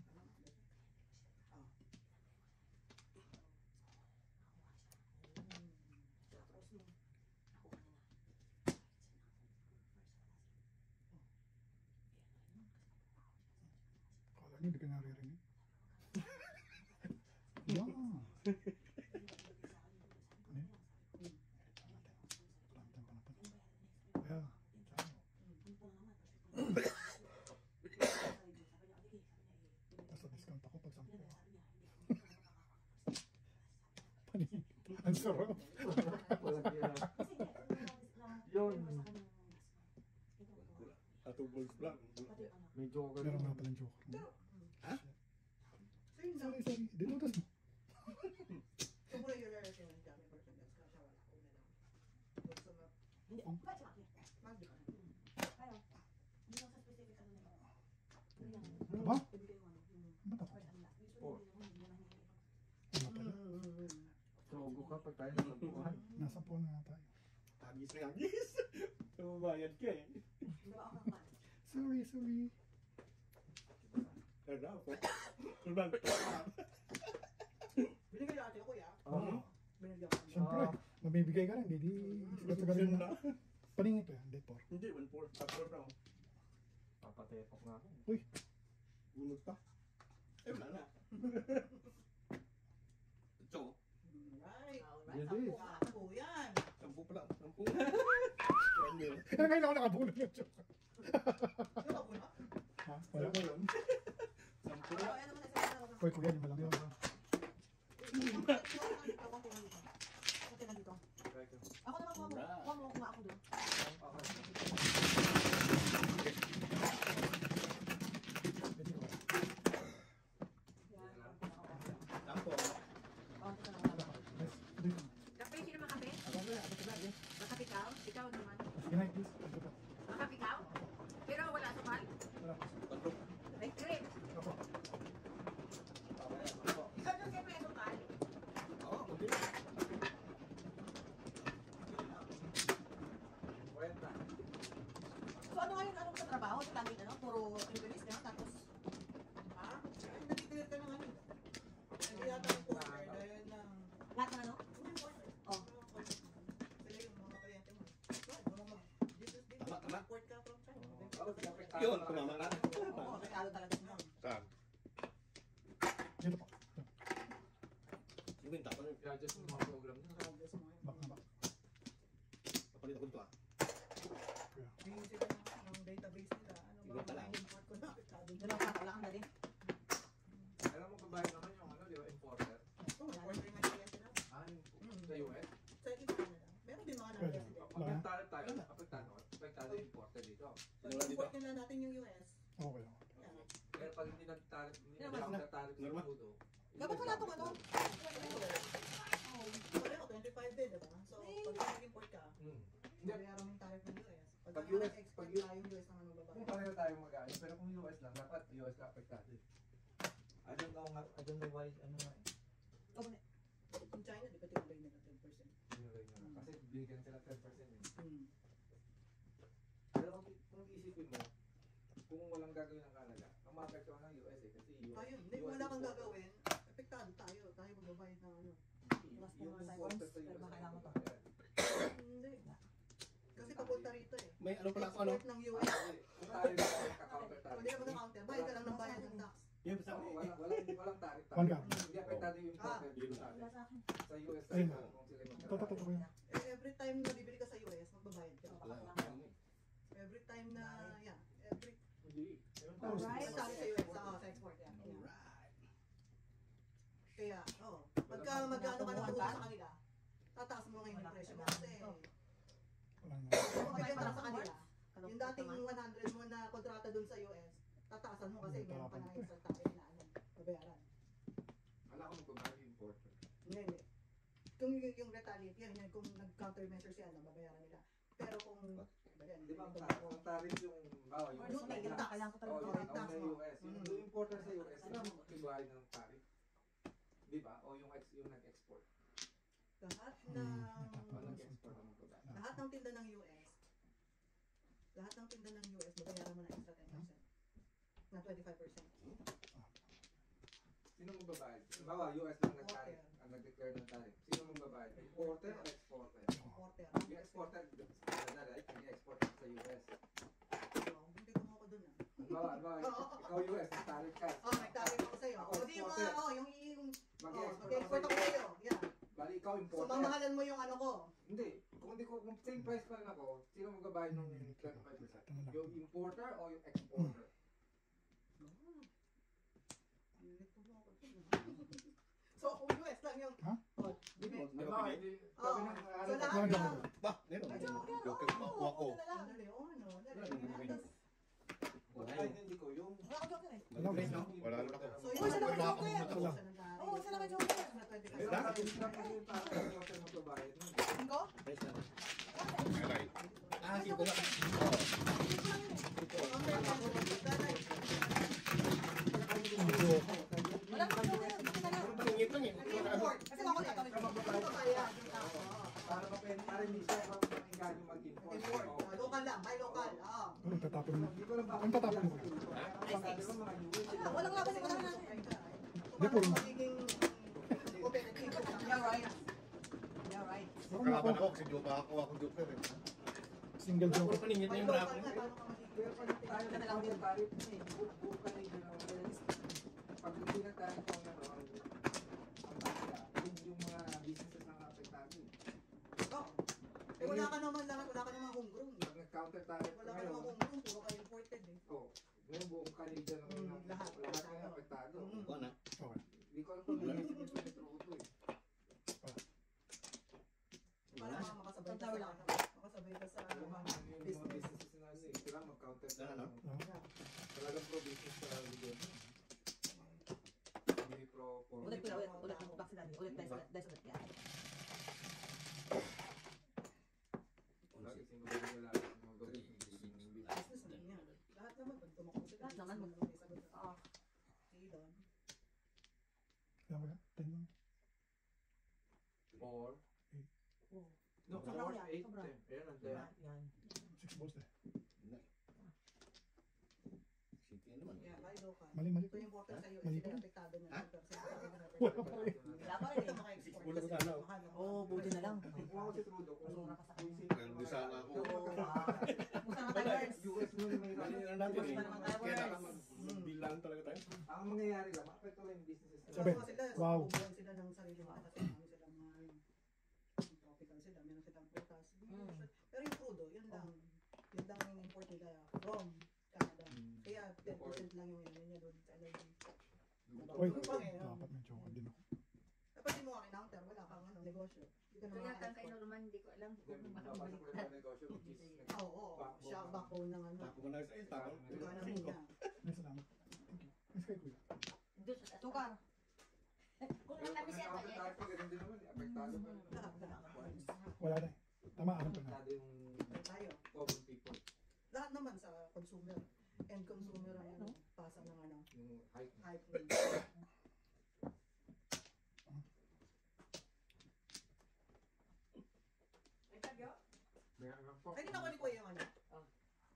[SPEAKER 6] Kala niyo, hindi ka naririnig. Yan. Ayan. Basta discount ako pag 10. Paningin. Ang sarap.
[SPEAKER 5] Walang kaya. Yun.
[SPEAKER 4] Ah, 2 balls lang.
[SPEAKER 5] May joker.
[SPEAKER 6] Meron nga palang joker.
[SPEAKER 4] Ha?
[SPEAKER 3] So yun lang.
[SPEAKER 6] Sorry, sorry. Dinutas mo.
[SPEAKER 3] Siguro yung relative ng Johnny Burton Dance ka siya wala. Una lang. Gusto mo.
[SPEAKER 2] Hindi.
[SPEAKER 6] Oh.
[SPEAKER 2] Ba't sa akin?
[SPEAKER 3] Magdi ka.
[SPEAKER 2] Ayaw. Hindi lang sa specific ano na yun.
[SPEAKER 6] Aba?
[SPEAKER 3] Ibigay mo ano.
[SPEAKER 5] Kapag tayo nagbubuhay.
[SPEAKER 6] Nasa po na tayo.
[SPEAKER 4] Hagis na hagis. Tumabayad ka eh.
[SPEAKER 6] Sorry, sorry.
[SPEAKER 4] Pero ako. Turbang.
[SPEAKER 3] Binigay lang ate ko, kuya.
[SPEAKER 5] Oo.
[SPEAKER 3] Binigyan ko.
[SPEAKER 6] Siyempre, mabibigay ka rin. Hindi sigat-sigarin mo na. Paningin ito yan, day 4.
[SPEAKER 4] Hindi, 1-4. 4 na ako.
[SPEAKER 5] Papatepok nga ako.
[SPEAKER 4] Gunod pa. Eh, wala na. So,
[SPEAKER 3] Alright.
[SPEAKER 5] Hindi.
[SPEAKER 3] Sampo yan.
[SPEAKER 4] 10 pa lang. 10. Ano yun?
[SPEAKER 6] Ngayon ako nakabulong yung joke.
[SPEAKER 3] Ano ka po na?
[SPEAKER 6] Ha?
[SPEAKER 4] Wala
[SPEAKER 6] Wala.
[SPEAKER 4] ba yun? 10
[SPEAKER 3] Ano,
[SPEAKER 4] na.
[SPEAKER 3] ano naman na sa
[SPEAKER 6] Uy, kuya, di ba lang yun?
[SPEAKER 3] Ako naman kuha mo. Kuha mo nga ako doon.
[SPEAKER 6] Pwede ko ba?
[SPEAKER 4] Sampo.
[SPEAKER 6] Yes, pwede ko.
[SPEAKER 2] Kape, sino makape? Makape ikaw? Ikaw naman.
[SPEAKER 6] Good night, please. Pwede ko.
[SPEAKER 2] Makape ikaw? Pero wala sukal?
[SPEAKER 6] Wala.
[SPEAKER 4] Tatlong.
[SPEAKER 2] Ay, grip.
[SPEAKER 6] Ako.
[SPEAKER 2] Ikaw doon siyempre may sukal.
[SPEAKER 4] Oo, hindi.
[SPEAKER 5] Kwenta.
[SPEAKER 3] So ano ngayon, anong sa trabaho? Sa tangin, ano? Puro release na, tapos... Ha? Ay, nag-clear ka ng ano? Hindi yata ng porter dahil ng...
[SPEAKER 2] Lahat ng ano?
[SPEAKER 3] Hindi porter.
[SPEAKER 2] Oh.
[SPEAKER 3] Sila yung mga kliyente mo. Dito,
[SPEAKER 4] Tama.
[SPEAKER 3] report ka from China.
[SPEAKER 4] Yun, kumama na.
[SPEAKER 3] Oo, regalo talaga siya.
[SPEAKER 4] Saan?
[SPEAKER 6] Dito po.
[SPEAKER 4] Yung yung tapos.
[SPEAKER 5] I-adjust mo mga program nyo.
[SPEAKER 6] Back na back.
[SPEAKER 4] Kapalit ako ito ah.
[SPEAKER 3] Yung sila ng database nila. Ano
[SPEAKER 4] Iba
[SPEAKER 3] ba?
[SPEAKER 4] pala.
[SPEAKER 3] Import ko na.
[SPEAKER 2] Dalawa ka, wala kang dali.
[SPEAKER 5] Alam mo babae naman yung ano, di ba, importer?
[SPEAKER 3] Oo, porter nga kliyente na.
[SPEAKER 5] Ah, sa US?
[SPEAKER 3] Sa iba na lang. Meron din mga non-resident.
[SPEAKER 5] Apektado tayo. Apektado yung importer dito.
[SPEAKER 3] Pag import nila natin yung US.
[SPEAKER 6] Okay.
[SPEAKER 5] Pero pag hindi nagtarik, hindi
[SPEAKER 3] Normal.
[SPEAKER 5] nagtarik sa
[SPEAKER 4] Normal.
[SPEAKER 5] pudo.
[SPEAKER 3] Dapat wala itong ano? Pareho, 25 din, diba? So, pag nag-import ka,
[SPEAKER 5] Hindi.
[SPEAKER 3] bayaran mo yung tariff ng US. Pag
[SPEAKER 5] Pag
[SPEAKER 3] US,
[SPEAKER 5] US,
[SPEAKER 3] export
[SPEAKER 5] pag
[SPEAKER 3] tayo yung US naman magbabayad.
[SPEAKER 5] Kung pareho tayo mag-ayos, pero kung US lang, dapat US ka apektado. I don't know why, ano nga eh.
[SPEAKER 3] Yung China, di ba tinulay nila 10%?
[SPEAKER 5] Kasi bigyan sila 10% eh.
[SPEAKER 3] Hmm.
[SPEAKER 5] Pero kung iisipin mo, kung walang gagawin ng Canada, ang maapektuhan ng US eh, kasi US.
[SPEAKER 3] Tayo, hindi,
[SPEAKER 5] US
[SPEAKER 3] wala kang
[SPEAKER 5] importer.
[SPEAKER 3] gagawin. Apektado tayo. Tayo magbabayad ng ano.
[SPEAKER 2] Plus
[SPEAKER 5] Yung
[SPEAKER 2] mga
[SPEAKER 5] importer
[SPEAKER 2] cycles,
[SPEAKER 5] sa
[SPEAKER 2] pero
[SPEAKER 5] US
[SPEAKER 2] baka
[SPEAKER 5] ang
[SPEAKER 2] kailangan to.
[SPEAKER 5] magbabayad.
[SPEAKER 3] Hindi. Kasi papunta rito eh.
[SPEAKER 4] May ano pala ako ano?
[SPEAKER 3] Export ng US.
[SPEAKER 5] Kung tayo kaka-counter tayo.
[SPEAKER 3] Kung di ka mag-counter, bayad ka lang ng bayad ng tax.
[SPEAKER 4] Yung sa
[SPEAKER 5] Oo, walang tarik tayo.
[SPEAKER 6] One guy.
[SPEAKER 5] Hindi apektado yung importer dito sa
[SPEAKER 2] Wala
[SPEAKER 5] atin.
[SPEAKER 2] sa akin.
[SPEAKER 5] Sa US
[SPEAKER 6] Ayun.
[SPEAKER 5] kung sila yung
[SPEAKER 6] Ito ko yun.
[SPEAKER 3] Every time na bibili ka sa US, magbabayad ka. Every time na, yeah. Every
[SPEAKER 5] Hindi.
[SPEAKER 2] Alright.
[SPEAKER 3] Sa US, sa export, yeah. Kaya, pagka magkano ka ng utang sa kanila, tataas mo ngayon yung presyo mo kasi
[SPEAKER 6] Wala na.
[SPEAKER 3] magkano sa kanila. Yung dating 100 mo na kontrata dun sa US, tataasan mo kasi meron pa na extra tayo na ano, babayaran.
[SPEAKER 5] Wala akong magbabayad yung importer.
[SPEAKER 3] Hindi. Kung yung retaliate, yan, kung nag-countermeasure siya, babayaran nila. Pero kung,
[SPEAKER 5] Di ba, ang tarif yung, yung
[SPEAKER 3] Yung may tax.
[SPEAKER 2] Kailangan ko
[SPEAKER 5] Oh,
[SPEAKER 2] talaga.
[SPEAKER 5] yung sa US. Yung importer sa US, sila mo magkibahay ng tarif. Di ba? O yung nag-export.
[SPEAKER 3] lahat
[SPEAKER 5] O nag-export ang magbabayad.
[SPEAKER 3] lahat ng tinda ng US, babayaran mo na extra 10%. Na 25%.
[SPEAKER 5] Sino magbabayad? Bawa, US lang nag-tarif. Ang nag-declare ng tarif. Sino magbabayad? Importer o exporter?
[SPEAKER 3] Importer.
[SPEAKER 5] Yung exporter, Canada, right? Nag-export sa US.
[SPEAKER 3] Hindi ko mo ako dun ah.
[SPEAKER 5] Bawa, ikaw US, nag-tarif ka.
[SPEAKER 3] Nagtarif ako sa'yo.
[SPEAKER 5] Ako,
[SPEAKER 3] O di ba,
[SPEAKER 5] exporter.
[SPEAKER 3] yung
[SPEAKER 5] Mag-export
[SPEAKER 3] mag-export ako sa'yo. Yan.
[SPEAKER 5] Bali, ikaw
[SPEAKER 3] So,
[SPEAKER 5] importer.
[SPEAKER 3] mamahalan mo yung ano ko.
[SPEAKER 5] Hindi. Kung same price pa rin ako, sino magbabayad ng 25%? Yung importer o yung exporter?
[SPEAKER 3] Nilito mo ako dun ah. So, kung US lang yung...
[SPEAKER 6] Ha?
[SPEAKER 3] Oh, di ba?
[SPEAKER 5] Bawa, hindi.
[SPEAKER 3] Oo. So, lahat
[SPEAKER 6] Ano,
[SPEAKER 3] lang.
[SPEAKER 4] Ba, meron.
[SPEAKER 3] Ay, joke yan.
[SPEAKER 4] Joke mo ako.
[SPEAKER 3] Dali, ano. Dali.
[SPEAKER 5] Hindi ko yung...
[SPEAKER 2] Wala akong joker eh.
[SPEAKER 6] Wala ko.
[SPEAKER 4] Wala naman ako.
[SPEAKER 3] So,
[SPEAKER 2] Uy, saan naman joker?
[SPEAKER 6] Wala.
[SPEAKER 2] Oo, saan naman joker?
[SPEAKER 5] Dapat hindi lang kasi yung parang magbabayad nun.
[SPEAKER 2] Linggo?
[SPEAKER 4] Price na. Alay. Ah, sige ko na.
[SPEAKER 2] Wala akong joker. Hindi ka na.
[SPEAKER 4] Pangit lang eh.
[SPEAKER 3] Kasi ako na. Ito kaya.
[SPEAKER 5] Para hindi siya makinggan yung mag-import.
[SPEAKER 3] Import. Local lang, buy local.
[SPEAKER 6] Ano, tatapon mo.
[SPEAKER 5] Hindi ko lang
[SPEAKER 6] Ang tatapon mo.
[SPEAKER 3] Walang laban yung mga natin.
[SPEAKER 6] Hindi, puro.
[SPEAKER 3] Magiging competitive. Yeah, right. Yeah, right.
[SPEAKER 4] Kalaban ako kasi joke ako, akong joker eh.
[SPEAKER 6] Single joke.
[SPEAKER 4] Puro paningit na
[SPEAKER 3] Buy
[SPEAKER 4] yung
[SPEAKER 3] local
[SPEAKER 4] bracket.
[SPEAKER 3] na, paano ka magiging?
[SPEAKER 5] Tayo na lang yung tarif kasi buka na yun ang pag hindi na tayo kung ano, yung mga businesses na apektado.
[SPEAKER 3] Oh. Eh, wala ka naman homegrown.
[SPEAKER 5] Pag nag-counter tarif
[SPEAKER 3] Wala ka
[SPEAKER 5] ngayon,
[SPEAKER 3] naman homegrown, puro ka imported eh.
[SPEAKER 5] ngayon buong Canadian ang
[SPEAKER 3] Lahat.
[SPEAKER 5] ang apektado.
[SPEAKER 4] Ano na?
[SPEAKER 6] Okay.
[SPEAKER 5] Hindi ko alam kung naisip yung sa Metro Auto eh.
[SPEAKER 3] Para makasabay ka sa makasabay ka sa
[SPEAKER 5] Yung mga businesses na sila mag-counter
[SPEAKER 4] Ano?
[SPEAKER 5] tarif. Talagang pro-business ka lang din. Hindi pro-for.
[SPEAKER 2] Ulit back sila. Ulit dahil sa yan.
[SPEAKER 5] Wala kasi wala mga gawin.
[SPEAKER 3] business na yan. Lahat naman, pag tumakbo sila.
[SPEAKER 2] Lahat naman.
[SPEAKER 3] business may sagot.
[SPEAKER 2] Oo.
[SPEAKER 3] Elon.
[SPEAKER 6] Kaya ba? 10 lang.
[SPEAKER 5] Or,
[SPEAKER 2] Oh.
[SPEAKER 5] no,
[SPEAKER 3] Sobra
[SPEAKER 5] 4,
[SPEAKER 3] yan,
[SPEAKER 5] 8,
[SPEAKER 3] sobra.
[SPEAKER 5] 10. Ayan, nandiyan.
[SPEAKER 2] Yan.
[SPEAKER 6] 6 balls eh.
[SPEAKER 4] City naman.
[SPEAKER 3] Yeah, buy local.
[SPEAKER 6] Mali.
[SPEAKER 3] Ito yung importer sa US,
[SPEAKER 6] Mali
[SPEAKER 3] sila
[SPEAKER 6] pa.
[SPEAKER 3] apektado na.
[SPEAKER 4] Ha?
[SPEAKER 3] 10%.
[SPEAKER 6] Wala pa rin.
[SPEAKER 2] Wala pa rin eh.
[SPEAKER 4] Wala ko sana.
[SPEAKER 2] Oo, buti na lang.
[SPEAKER 5] Kung ako si Trudeau, kung
[SPEAKER 2] Sobra ka sa kanya.
[SPEAKER 4] Ganun sana ako.
[SPEAKER 2] Musta naman tayo, Lars?
[SPEAKER 5] US nun may
[SPEAKER 4] Mali na natin eh.
[SPEAKER 2] Basta naman tayo,
[SPEAKER 4] Kailangan
[SPEAKER 2] Lars.
[SPEAKER 4] magbilang talaga tayo.
[SPEAKER 5] ang mangyayari lang, maapekto lang yung businesses nila.
[SPEAKER 6] Sabi,
[SPEAKER 3] Sila,
[SPEAKER 6] wow.
[SPEAKER 3] bubuhan sila ng sarili mga kasi marami silang mga tropical sila, meron silang prutas. Pero yung crudo, yun lang yung import nila from Canada. Kaya 10% lang yung yun niya doon sa LNG.
[SPEAKER 6] Uy,
[SPEAKER 3] Yung pang eh,
[SPEAKER 6] dapat may joker din ako.
[SPEAKER 3] Kapag di mo ka kinounter, wala kang negosyo. Hindi ka
[SPEAKER 7] Kaya
[SPEAKER 3] naman
[SPEAKER 7] kang kay Norman, hindi ko alam kung
[SPEAKER 5] Napasok ko
[SPEAKER 7] makakabalik
[SPEAKER 5] lang ang negosyo, which is
[SPEAKER 3] Oo, siya ang backbone ng ano.
[SPEAKER 4] Tako mo na sa isa. Tako.
[SPEAKER 3] Diba na muna.
[SPEAKER 6] May salamat. Thank you. Miss kay kuya.
[SPEAKER 7] doon sa
[SPEAKER 2] Sukar.
[SPEAKER 7] Kung natabi siya
[SPEAKER 5] Counter
[SPEAKER 7] kanya,
[SPEAKER 5] tarif pa, ganun din naman, apektado pa rin.
[SPEAKER 3] Lahat na.
[SPEAKER 6] Wala na eh. Tama, alam ko na.
[SPEAKER 5] Apektado yung
[SPEAKER 3] Tayo.
[SPEAKER 5] common people,
[SPEAKER 3] Lahat naman sa consumer. End consumer ang ano, pasa ng ano,
[SPEAKER 5] yung hike.
[SPEAKER 3] hype.
[SPEAKER 5] Meron lang po.
[SPEAKER 3] Ay, di na ko ni Kuya yung ano.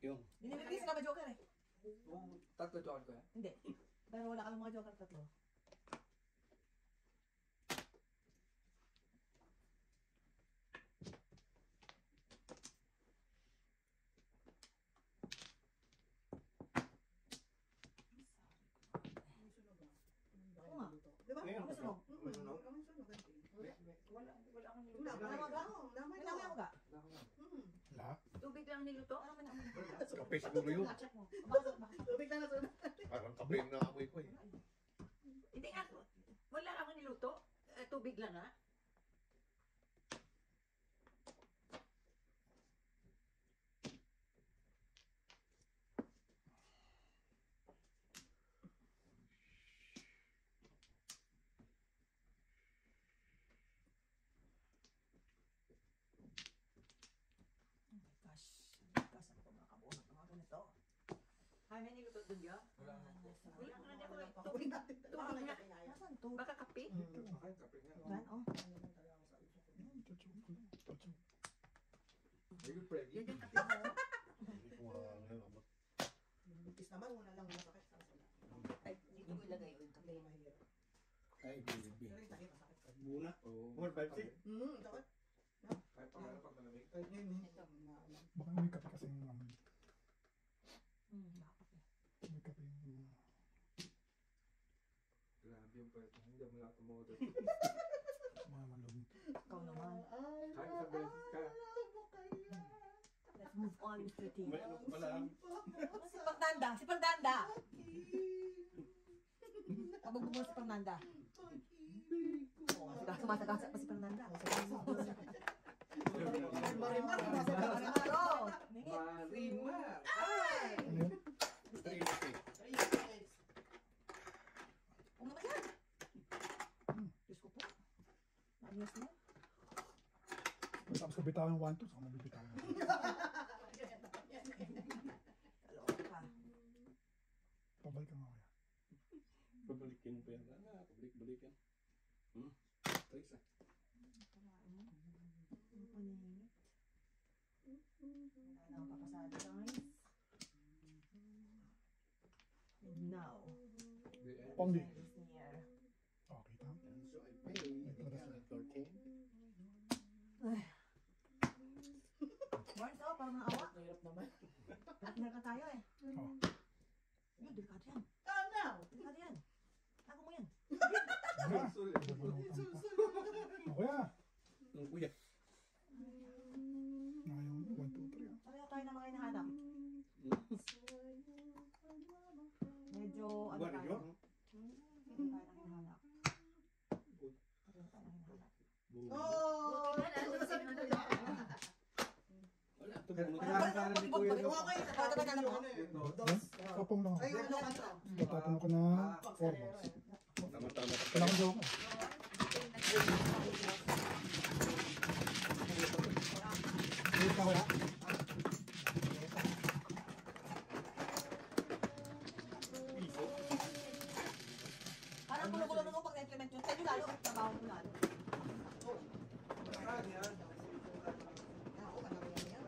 [SPEAKER 4] Yung.
[SPEAKER 2] Dinibigay ka ba joker eh?
[SPEAKER 5] Tatlo joker ko yan.
[SPEAKER 2] Hindi. Pero wala kami mga joker tatlo. Oo nga.
[SPEAKER 3] Di ba?
[SPEAKER 4] Ngayon,
[SPEAKER 3] Ang sunog.
[SPEAKER 4] sunog.
[SPEAKER 3] Ang sunog.
[SPEAKER 7] wala akong
[SPEAKER 3] Wala,
[SPEAKER 7] niluto.
[SPEAKER 3] wala magahong. Damay
[SPEAKER 2] May namin ako ga?
[SPEAKER 6] Lahat.
[SPEAKER 7] Tubig lang niluto.
[SPEAKER 2] Ano man ang...
[SPEAKER 4] Kape siguro yun.
[SPEAKER 2] Check mo. Bakit?
[SPEAKER 3] Tubig na nasunod.
[SPEAKER 4] Parang kape na amoy ko eh.
[SPEAKER 7] Hindi nga, wala akong niluto. Tubig lang ha.
[SPEAKER 2] Oh my gosh. Gosh, ano ko mga kabuo ng mga ganito?
[SPEAKER 7] Ay, may niluto doon yun.
[SPEAKER 5] Wala na.
[SPEAKER 7] Wala ka na ako.
[SPEAKER 3] Wala pa. Uy, natin.
[SPEAKER 7] Tubig nga.
[SPEAKER 2] Nasaan to?
[SPEAKER 7] Baka kape.
[SPEAKER 5] Ay, kape nga.
[SPEAKER 2] Yan, oh.
[SPEAKER 6] Tatsog ko lang. Tatsog.
[SPEAKER 5] Are you ready?
[SPEAKER 7] Yan yung kape mo.
[SPEAKER 4] Hindi ko alam.
[SPEAKER 3] Bipis naman, una lang masakit sa sala.
[SPEAKER 7] Ay, dito ko ilagay yung
[SPEAKER 3] Hindi
[SPEAKER 7] kape.
[SPEAKER 3] mahirap.
[SPEAKER 4] Ay, baby.
[SPEAKER 3] Pero yung sakit, masakit.
[SPEAKER 4] Muna.
[SPEAKER 5] Oo.
[SPEAKER 4] More 5-6.
[SPEAKER 3] Sakit.
[SPEAKER 5] Kahit pag ano, pag malamig.
[SPEAKER 3] Kahit ngayon,
[SPEAKER 7] Ito.
[SPEAKER 6] Baka may kape kasi yung amoy.
[SPEAKER 2] Nakakape.
[SPEAKER 6] May kape yung...
[SPEAKER 5] Grabe yung pwede. Hindi mo lang tumodot.
[SPEAKER 6] Mga malong.
[SPEAKER 2] Ikaw naman.
[SPEAKER 5] Kahit sa beses ka.
[SPEAKER 2] Let's move on, Mr. T.
[SPEAKER 4] May ano pala.
[SPEAKER 2] Si Fernanda! Si Fernanda! Pabog mo si Fernanda. Sumasagasa pa si Fernanda.
[SPEAKER 3] Marimar, nasa
[SPEAKER 2] Marimaro!
[SPEAKER 5] Marimar!
[SPEAKER 6] Ano yun?
[SPEAKER 4] 3-6.
[SPEAKER 2] Kung naman yan. Diyos ko po. Ayos na.
[SPEAKER 6] Tapos ko bitawan 1-2, saka mabibitawan.
[SPEAKER 2] Kaloka ka.
[SPEAKER 6] Pabalik ka nga kaya.
[SPEAKER 4] Pabalikin pa yan. Pabalik-balikan. 3-6.
[SPEAKER 2] Ano pa na Wala na akong papasado, guys. And now,
[SPEAKER 6] Pongdi.
[SPEAKER 2] is near.
[SPEAKER 6] Okay, tama.
[SPEAKER 4] And so I pay 314.
[SPEAKER 2] Barnes, oh, parang naawa.
[SPEAKER 3] Mahirap naman.
[SPEAKER 2] Partner ka tayo eh.
[SPEAKER 6] Oh.
[SPEAKER 2] Yun, delikado yan.
[SPEAKER 3] Calm now!
[SPEAKER 2] Delikado yan. Ako mo yan.
[SPEAKER 6] Ah, bubulutan pa. O kuya.
[SPEAKER 4] Ang kuya.
[SPEAKER 6] Ayaw mo. 1, 2, 3.
[SPEAKER 2] Pareho tayo na mga hinahanap. Medyo, ano
[SPEAKER 4] Buwan
[SPEAKER 2] tayo?
[SPEAKER 4] ninyo?
[SPEAKER 2] Pareho tayo ng hinahanap. Pareho tayo ng hinahanap.
[SPEAKER 3] Oh! Nasaan ko yan?
[SPEAKER 4] Wala. Tumulong ka.
[SPEAKER 5] Kailangan ni Kuya ito.
[SPEAKER 3] Okay,
[SPEAKER 2] Tagal mo.
[SPEAKER 6] Kapong lang.
[SPEAKER 3] Ay, ano ka to?
[SPEAKER 6] Tatapon ako na 4 balls.
[SPEAKER 4] Tama-tama ka
[SPEAKER 6] Kailangan joke. Wait na kuya.
[SPEAKER 2] Parang gulo-gulo na mo pag na-implement yun. Sa'yo lalo, trabaho mo lalo.
[SPEAKER 5] Kailangan yan.
[SPEAKER 3] Oo, malaki yan yan.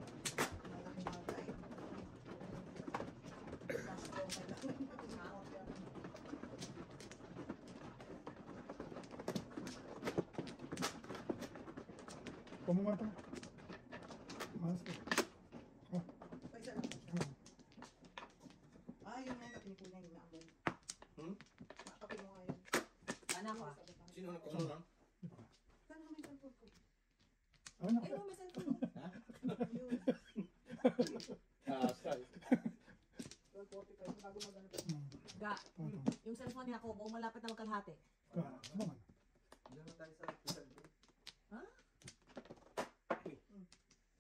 [SPEAKER 3] Malaking bagay.
[SPEAKER 6] Pumumata. Mas ko.
[SPEAKER 3] Pa isa lang. Ah, yun nga yung kape ni Kuya yung naabol. Kape mo nga yun.
[SPEAKER 2] Sana ako ah.
[SPEAKER 4] Sino na kusunod lang?
[SPEAKER 3] Saan naman yung cellphone ko?
[SPEAKER 6] Ano na
[SPEAKER 2] Eh,
[SPEAKER 6] kuya?
[SPEAKER 2] no, may cellphone mo.
[SPEAKER 3] Yun.
[SPEAKER 4] Style.
[SPEAKER 3] 12:45, bago magano pa.
[SPEAKER 2] Ga,
[SPEAKER 6] Ito.
[SPEAKER 2] yung cellphone niya ako, buong malapit na magkalahati.
[SPEAKER 6] Ano naman?
[SPEAKER 5] Diyan na tayo sa Rizal.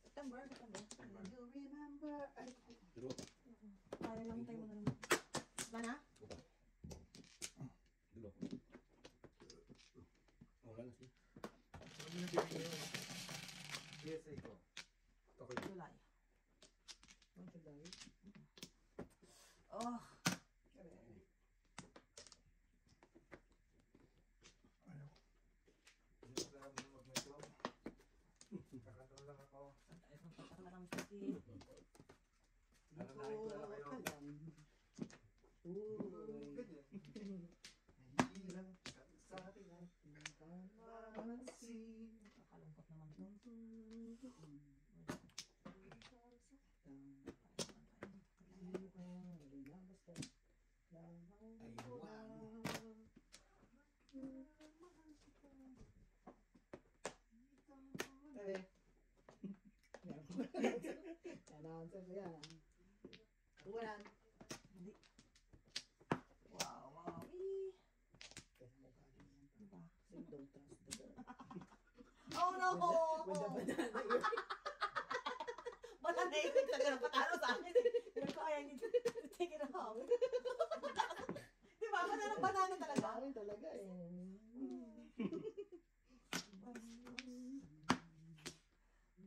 [SPEAKER 2] September.
[SPEAKER 3] You remember? Ay,
[SPEAKER 4] Duro.
[SPEAKER 2] Kaya lang tayo mo na naman. Ba na?
[SPEAKER 4] Duro. Wala na siya.
[SPEAKER 5] Ano yung bibigyan mo? PSA ko. Okay.
[SPEAKER 2] July.
[SPEAKER 3] ang July.
[SPEAKER 2] Oh,
[SPEAKER 6] Ayaw.
[SPEAKER 5] Hindi ko alam na mag-metro. Kakataon lang ako.
[SPEAKER 2] tayo ng patak na kami sa akin.
[SPEAKER 5] Alam na rin ko lang kayo.
[SPEAKER 3] Uy.
[SPEAKER 5] Ganyan. Nahihilang sa ating ating kalamansi.
[SPEAKER 2] Nakakalungkot naman to.
[SPEAKER 3] Announcer ko yan. Ulan.
[SPEAKER 2] Hindi. Wow, wow. Diba?
[SPEAKER 3] Say don't trust the girl.
[SPEAKER 2] Oh no!
[SPEAKER 3] With the banana.
[SPEAKER 2] Banana yung talaga patalo sa akin. Pero ko, I need to take it off. Diba? Banana talaga.
[SPEAKER 3] Akin talaga eh.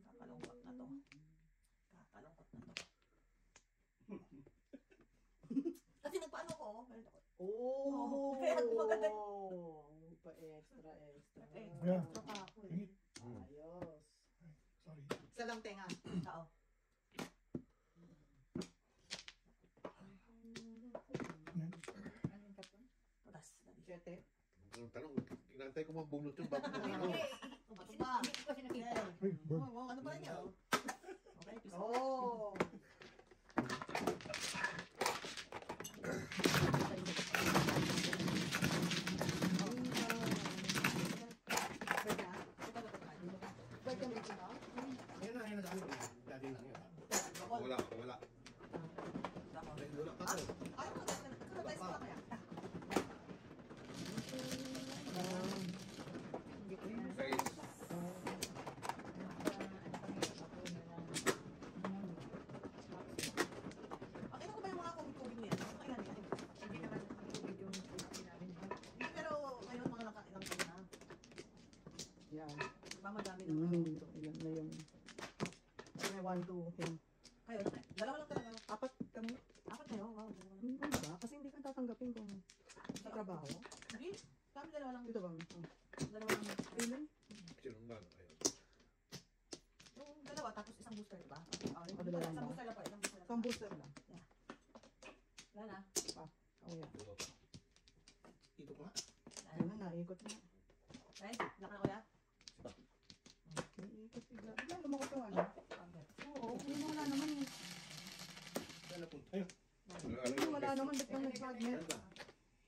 [SPEAKER 2] Kakalungkot na to. Kakalungkot na to. Kasi nagpaano ko, meron ako.
[SPEAKER 3] Oh!
[SPEAKER 2] Kaya maganda.
[SPEAKER 3] Pa-extra, extra.
[SPEAKER 6] Yeah.
[SPEAKER 2] Saka ako eh.
[SPEAKER 6] Ingit.
[SPEAKER 3] Ayos.
[SPEAKER 6] Sorry.
[SPEAKER 3] Isa lang tenga.
[SPEAKER 2] Oo.
[SPEAKER 6] Ano?
[SPEAKER 2] Putas. Dali.
[SPEAKER 3] Siyete.
[SPEAKER 4] Ang tanong, inantay ko mabunot yung bago ko.
[SPEAKER 2] Tumato ba? Hindi ko sinakita.
[SPEAKER 6] Ay, bird.
[SPEAKER 2] Oh, ano pa rin yan? Okay, peace.
[SPEAKER 3] Oh!
[SPEAKER 4] Ayun na dami. Dati lang yun. Wala. Wala pa to.
[SPEAKER 2] Ayaw mo, kakatay sa kaya.
[SPEAKER 4] Guys,
[SPEAKER 2] Pakita ko ba yung mga kubig-kubig niya? Kailan yan?
[SPEAKER 3] Hindi naman tubig yung sinabi niya.
[SPEAKER 2] Pero ngayon mga nakailang ko na.
[SPEAKER 3] Yan.
[SPEAKER 2] Diba madami na.
[SPEAKER 3] Ilan na yung... May 1, 2, 10.
[SPEAKER 2] Kayo, dalawa lang talaga.
[SPEAKER 3] Apat kami.
[SPEAKER 2] Apat kayo, wow. Dalawa lang.
[SPEAKER 3] Ano ba? Kasi hindi ka tatanggapin kung sa trabaho.
[SPEAKER 2] Hindi, kami dalawa lang.
[SPEAKER 3] Dito ba?
[SPEAKER 2] Dalawa lang.
[SPEAKER 3] Ilan?
[SPEAKER 4] sinong ba? Ayun.
[SPEAKER 2] Yung dalawa, tapos isang booster, diba?
[SPEAKER 3] Pang booster lang.
[SPEAKER 7] Wala na.
[SPEAKER 3] Oh, yeah.
[SPEAKER 4] Dito ko nga.
[SPEAKER 3] Ayun na, naikot na.
[SPEAKER 7] Ay, laka na kuya.
[SPEAKER 3] Naikot bigla. Bigla lumakot yung ano. Oo, yun wala naman eh.
[SPEAKER 4] Saan napunta? Ayun.
[SPEAKER 3] Yun wala naman, ba't nang nag-magnet?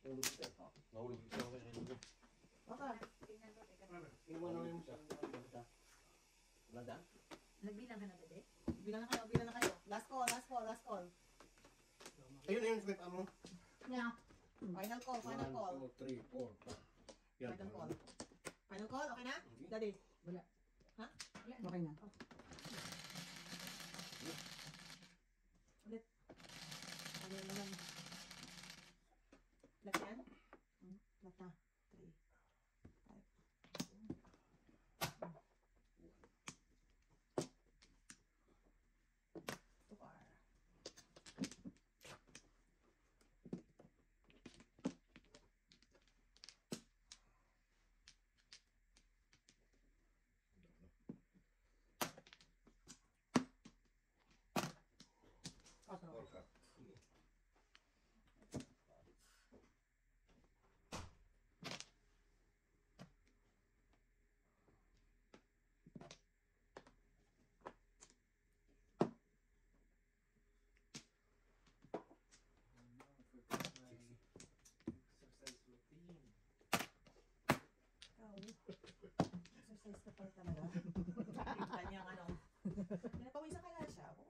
[SPEAKER 4] Nahulog siya. Nahulog siya.
[SPEAKER 3] Baka,
[SPEAKER 4] Iwan namin mo siya. Wala.
[SPEAKER 7] Nagbilang ka na ba, eh?
[SPEAKER 3] bilang na kayo. Last call, last call, last call.
[SPEAKER 4] Ayun, ayun. Swipe mo.
[SPEAKER 3] Yeah. Final call, final call.
[SPEAKER 4] 1, 2, 3, 4, 5. Yan.
[SPEAKER 3] Final call. Final call, okay na? Daddy.
[SPEAKER 7] Wala.
[SPEAKER 3] Ha? Okay na. Ulit. Ano naman? Left yan? Left na. 3, 5.
[SPEAKER 4] Orca.
[SPEAKER 3] Exercise ka pala talaga. Kanyang ano. Pinapawisan ka na siya. Okay.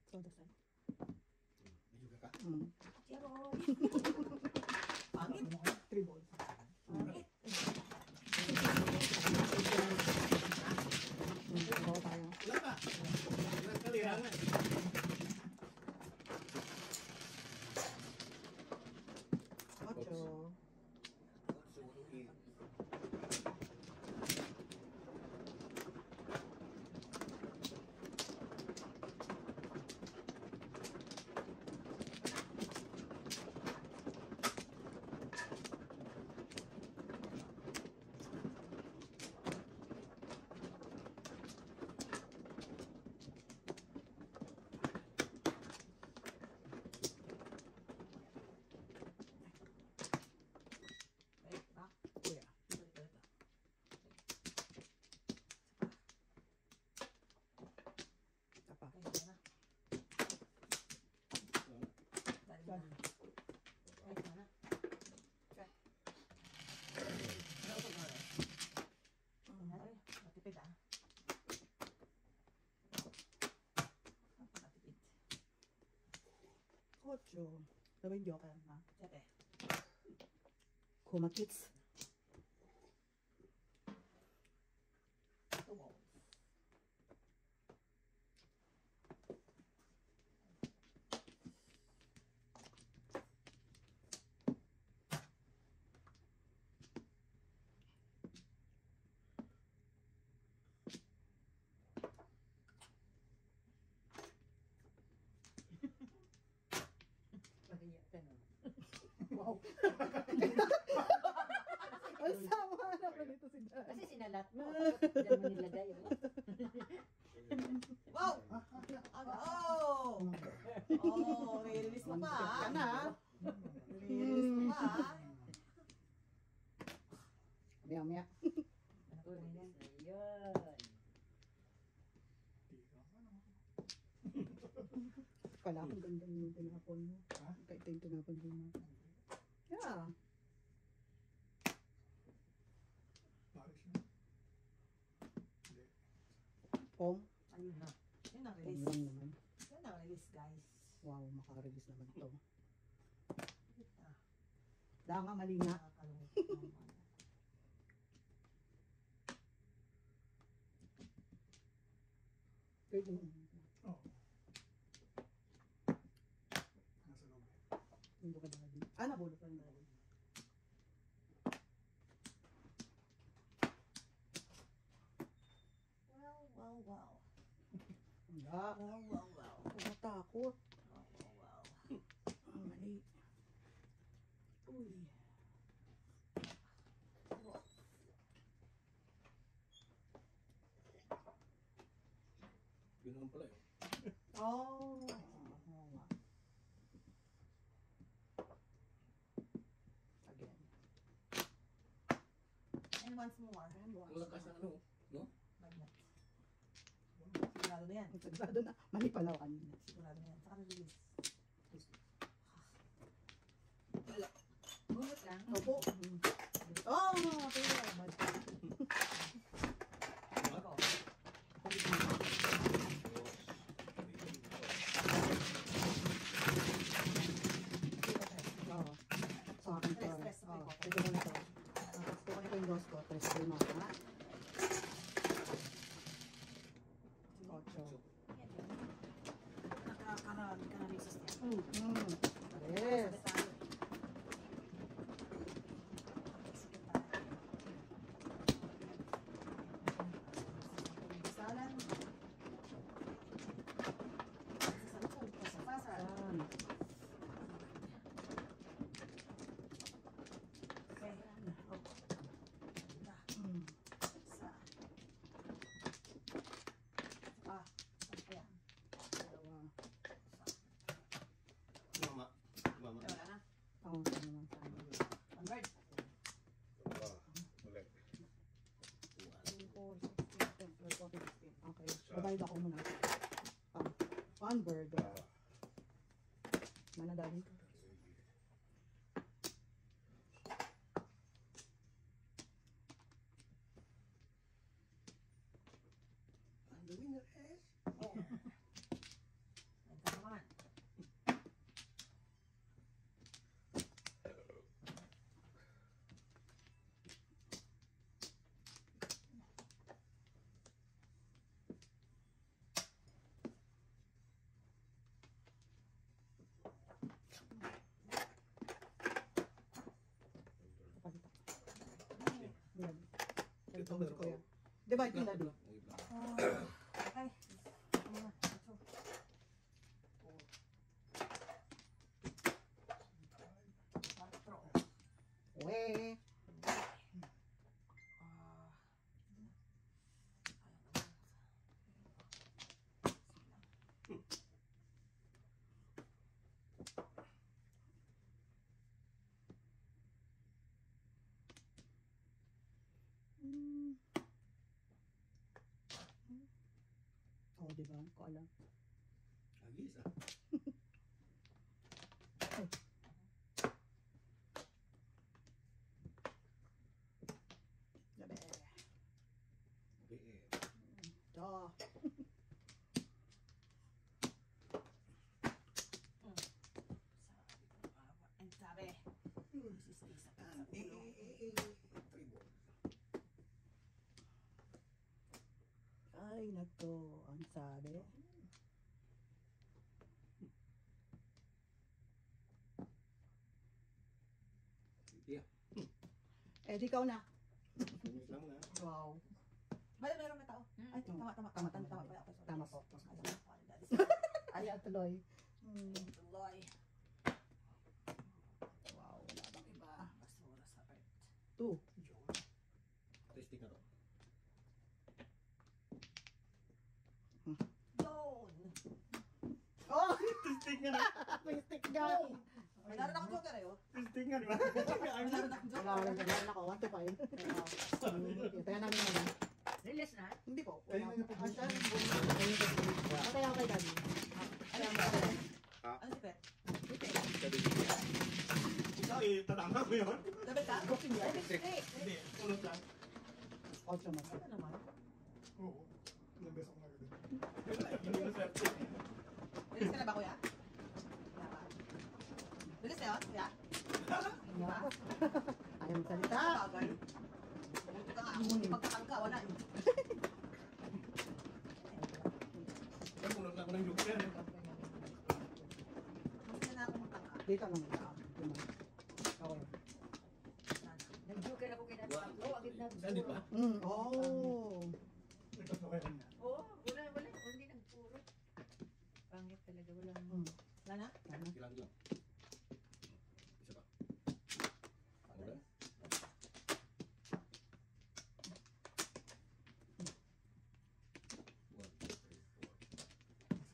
[SPEAKER 3] So, dasal.
[SPEAKER 4] Juga ka?
[SPEAKER 3] Pangit. 3 balls. Pangit. Bawa tayo.
[SPEAKER 4] Wala pa. Wala kalirangan.
[SPEAKER 3] Ocho. Ocho. Gawin joker, ha? Siyete. Kuma kids. Wow. Ang sama naman ito si Dan.
[SPEAKER 7] Kasi sinalat mo. Diyan mo nilagay.
[SPEAKER 3] Wow! Oh! Oh, release mo pa.
[SPEAKER 6] Ka na.
[SPEAKER 3] Release mo pa.
[SPEAKER 6] Maya.
[SPEAKER 7] Ayun.
[SPEAKER 3] Kala ko ganda yung tinapon mo.
[SPEAKER 6] Ha?
[SPEAKER 3] Kahit yung tinapon mo. Yeah.
[SPEAKER 6] Paris na. Hindi.
[SPEAKER 3] Pong.
[SPEAKER 2] Ayun na. Yun ang
[SPEAKER 3] Pong
[SPEAKER 2] release.
[SPEAKER 3] lang naman.
[SPEAKER 2] Yun ang release, guys.
[SPEAKER 3] Wow, makarelease naman to.
[SPEAKER 2] Ah,
[SPEAKER 3] Dahil nga mali nga.
[SPEAKER 2] nakakalungkot naman.
[SPEAKER 3] Pwede mo.
[SPEAKER 6] Oo. Nasa loob eh.
[SPEAKER 3] Hindi ka dali. Nabulo pa rin dali.
[SPEAKER 2] Wow.
[SPEAKER 3] Wala.
[SPEAKER 2] Wow.
[SPEAKER 3] Natakot.
[SPEAKER 2] Wow.
[SPEAKER 3] Ang mali. Uy.
[SPEAKER 4] Yun naman pala eh.
[SPEAKER 3] Oh. Again.
[SPEAKER 2] And once more.
[SPEAKER 4] Ang lakas ng ano, no?
[SPEAKER 2] Magnet. Sigurado na yan.
[SPEAKER 3] Sigurado na. Mali pala ako kanina.
[SPEAKER 2] Sigurado na yan. Saka release. Bunot lang.
[SPEAKER 3] Opo. Oh, okay.
[SPEAKER 2] Ako.
[SPEAKER 3] Oo. Sa akin to.
[SPEAKER 2] Tres,
[SPEAKER 3] Oo. Ito ko na to. Gusto ko na yung ghost ko. Tres ko yung mga. Ocho.
[SPEAKER 2] Nakakarami ka na rin sa step.
[SPEAKER 3] Yes. Yan. Mm. Dalawa.
[SPEAKER 4] Mama. Mama.
[SPEAKER 3] Oo, ano naman sana.
[SPEAKER 4] Ulit.
[SPEAKER 3] 4, 16, 10, 12, 14, 15. Okay. Babayad ako muna. One bird. Mana dali?
[SPEAKER 4] And the winner is...
[SPEAKER 2] Nagkakaman.
[SPEAKER 3] Yan. Ito si Kuya. Diba ito yung dali?
[SPEAKER 2] Okay. Ano?
[SPEAKER 3] Uwe. Oh, diba? Ko alam.
[SPEAKER 4] Agis ah.
[SPEAKER 3] Gabi.
[SPEAKER 4] BM.
[SPEAKER 3] Ito.
[SPEAKER 2] Ang sabi. Isa-isa pa sa ulo.
[SPEAKER 4] Tribal.
[SPEAKER 3] Ay, nagto. Ang sabi.
[SPEAKER 4] Yeah.
[SPEAKER 3] Eh, di ikaw na.
[SPEAKER 4] Tumit lang na.
[SPEAKER 3] Wow.
[SPEAKER 2] Bale, meron na tao. Ay, tama.
[SPEAKER 3] Tama po.
[SPEAKER 2] Ay,
[SPEAKER 3] Ay, tuloy.
[SPEAKER 2] tuloy.
[SPEAKER 3] Wow, wala bang iba.
[SPEAKER 2] Basura sa earth.
[SPEAKER 3] 2.
[SPEAKER 4] Testing na to.
[SPEAKER 2] Yun!
[SPEAKER 3] Oh!
[SPEAKER 4] Testing nga na.
[SPEAKER 3] May stick ka.
[SPEAKER 2] May naroon akong joker eh, oh.
[SPEAKER 4] Testing nga, di ba?
[SPEAKER 2] May naroon akong joker.
[SPEAKER 3] Wala rin ako. 1 to 5. Kaya namin naman.
[SPEAKER 7] Release na?
[SPEAKER 3] Hindi po.
[SPEAKER 6] Ayun na yung
[SPEAKER 3] Patay ako kay Daddy. Ay, ang
[SPEAKER 4] tatama ko yun.
[SPEAKER 7] Dapat ka? Electric.
[SPEAKER 4] Hindi, ulot lang.
[SPEAKER 3] Ocho mas.
[SPEAKER 7] Ano naman?
[SPEAKER 6] Oo. Ilang beses ako nagagad.
[SPEAKER 4] Hindi na swerte.
[SPEAKER 7] Bilis ka na ba, kuya? Wala pa. Bilis na yun, kuya? Hindi pa.
[SPEAKER 3] Ayaw magsalita.
[SPEAKER 7] Bagal. Buti ka nga. Hindi pagkakangka, wala eh.
[SPEAKER 4] Ulot lang ko ng joker.
[SPEAKER 7] Gusto na ako magtaka.
[SPEAKER 3] Dito lang. Okay.
[SPEAKER 7] Nag-joker ako kay Dad Pablo. Agad na.
[SPEAKER 4] Saan ba?
[SPEAKER 3] Oh.
[SPEAKER 6] Nagtatlo kayo niya.
[SPEAKER 7] Oo, wala. Hindi nagpuro. Pangit talaga, walang... Wala na?
[SPEAKER 4] Ilang lang. Isa pa. Wala.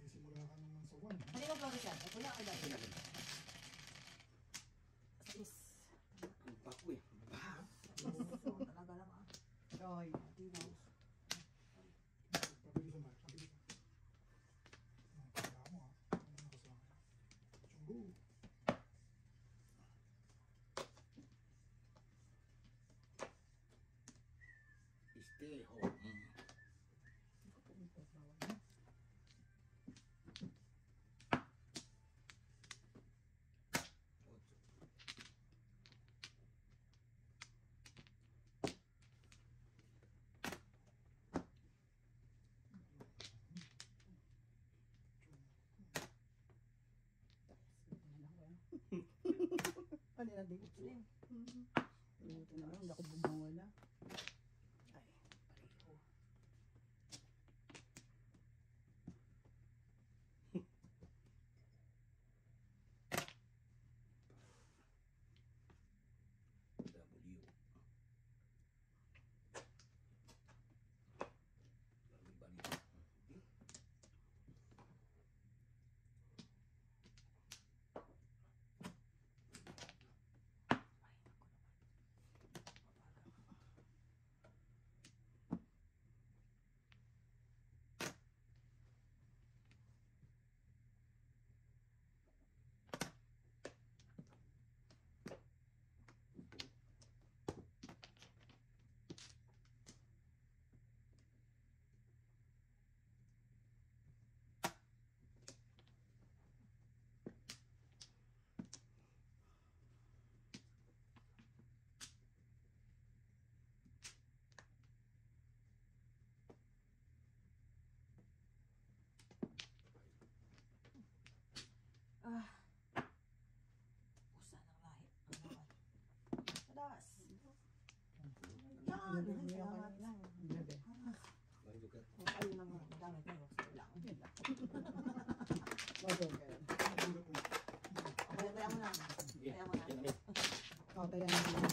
[SPEAKER 6] Magsisimula ka naman sa 1.
[SPEAKER 7] Ano yung progress yan? Ito na ako dati. Yes.
[SPEAKER 4] Ang pako eh.
[SPEAKER 7] Talaga lang ah.
[SPEAKER 3] Okay.
[SPEAKER 6] Pabilisan ba? Pabilisan. Ang pagka mo ha. Ano na kasama ka? Chungo.
[SPEAKER 4] Stay home.
[SPEAKER 3] Ano na dito? Ito na lang. Hindi ako bumawala. Ay.
[SPEAKER 4] W. Balik.
[SPEAKER 7] Pusa ng lahi. Tadas.
[SPEAKER 3] Yan. Salamat. Bebe.
[SPEAKER 4] Balik joker.
[SPEAKER 7] Ayun lang mga gamit na yun. Lang. Yun lang.
[SPEAKER 3] Okay.
[SPEAKER 7] Kaya mo na. Kaya mo na.
[SPEAKER 3] Okay.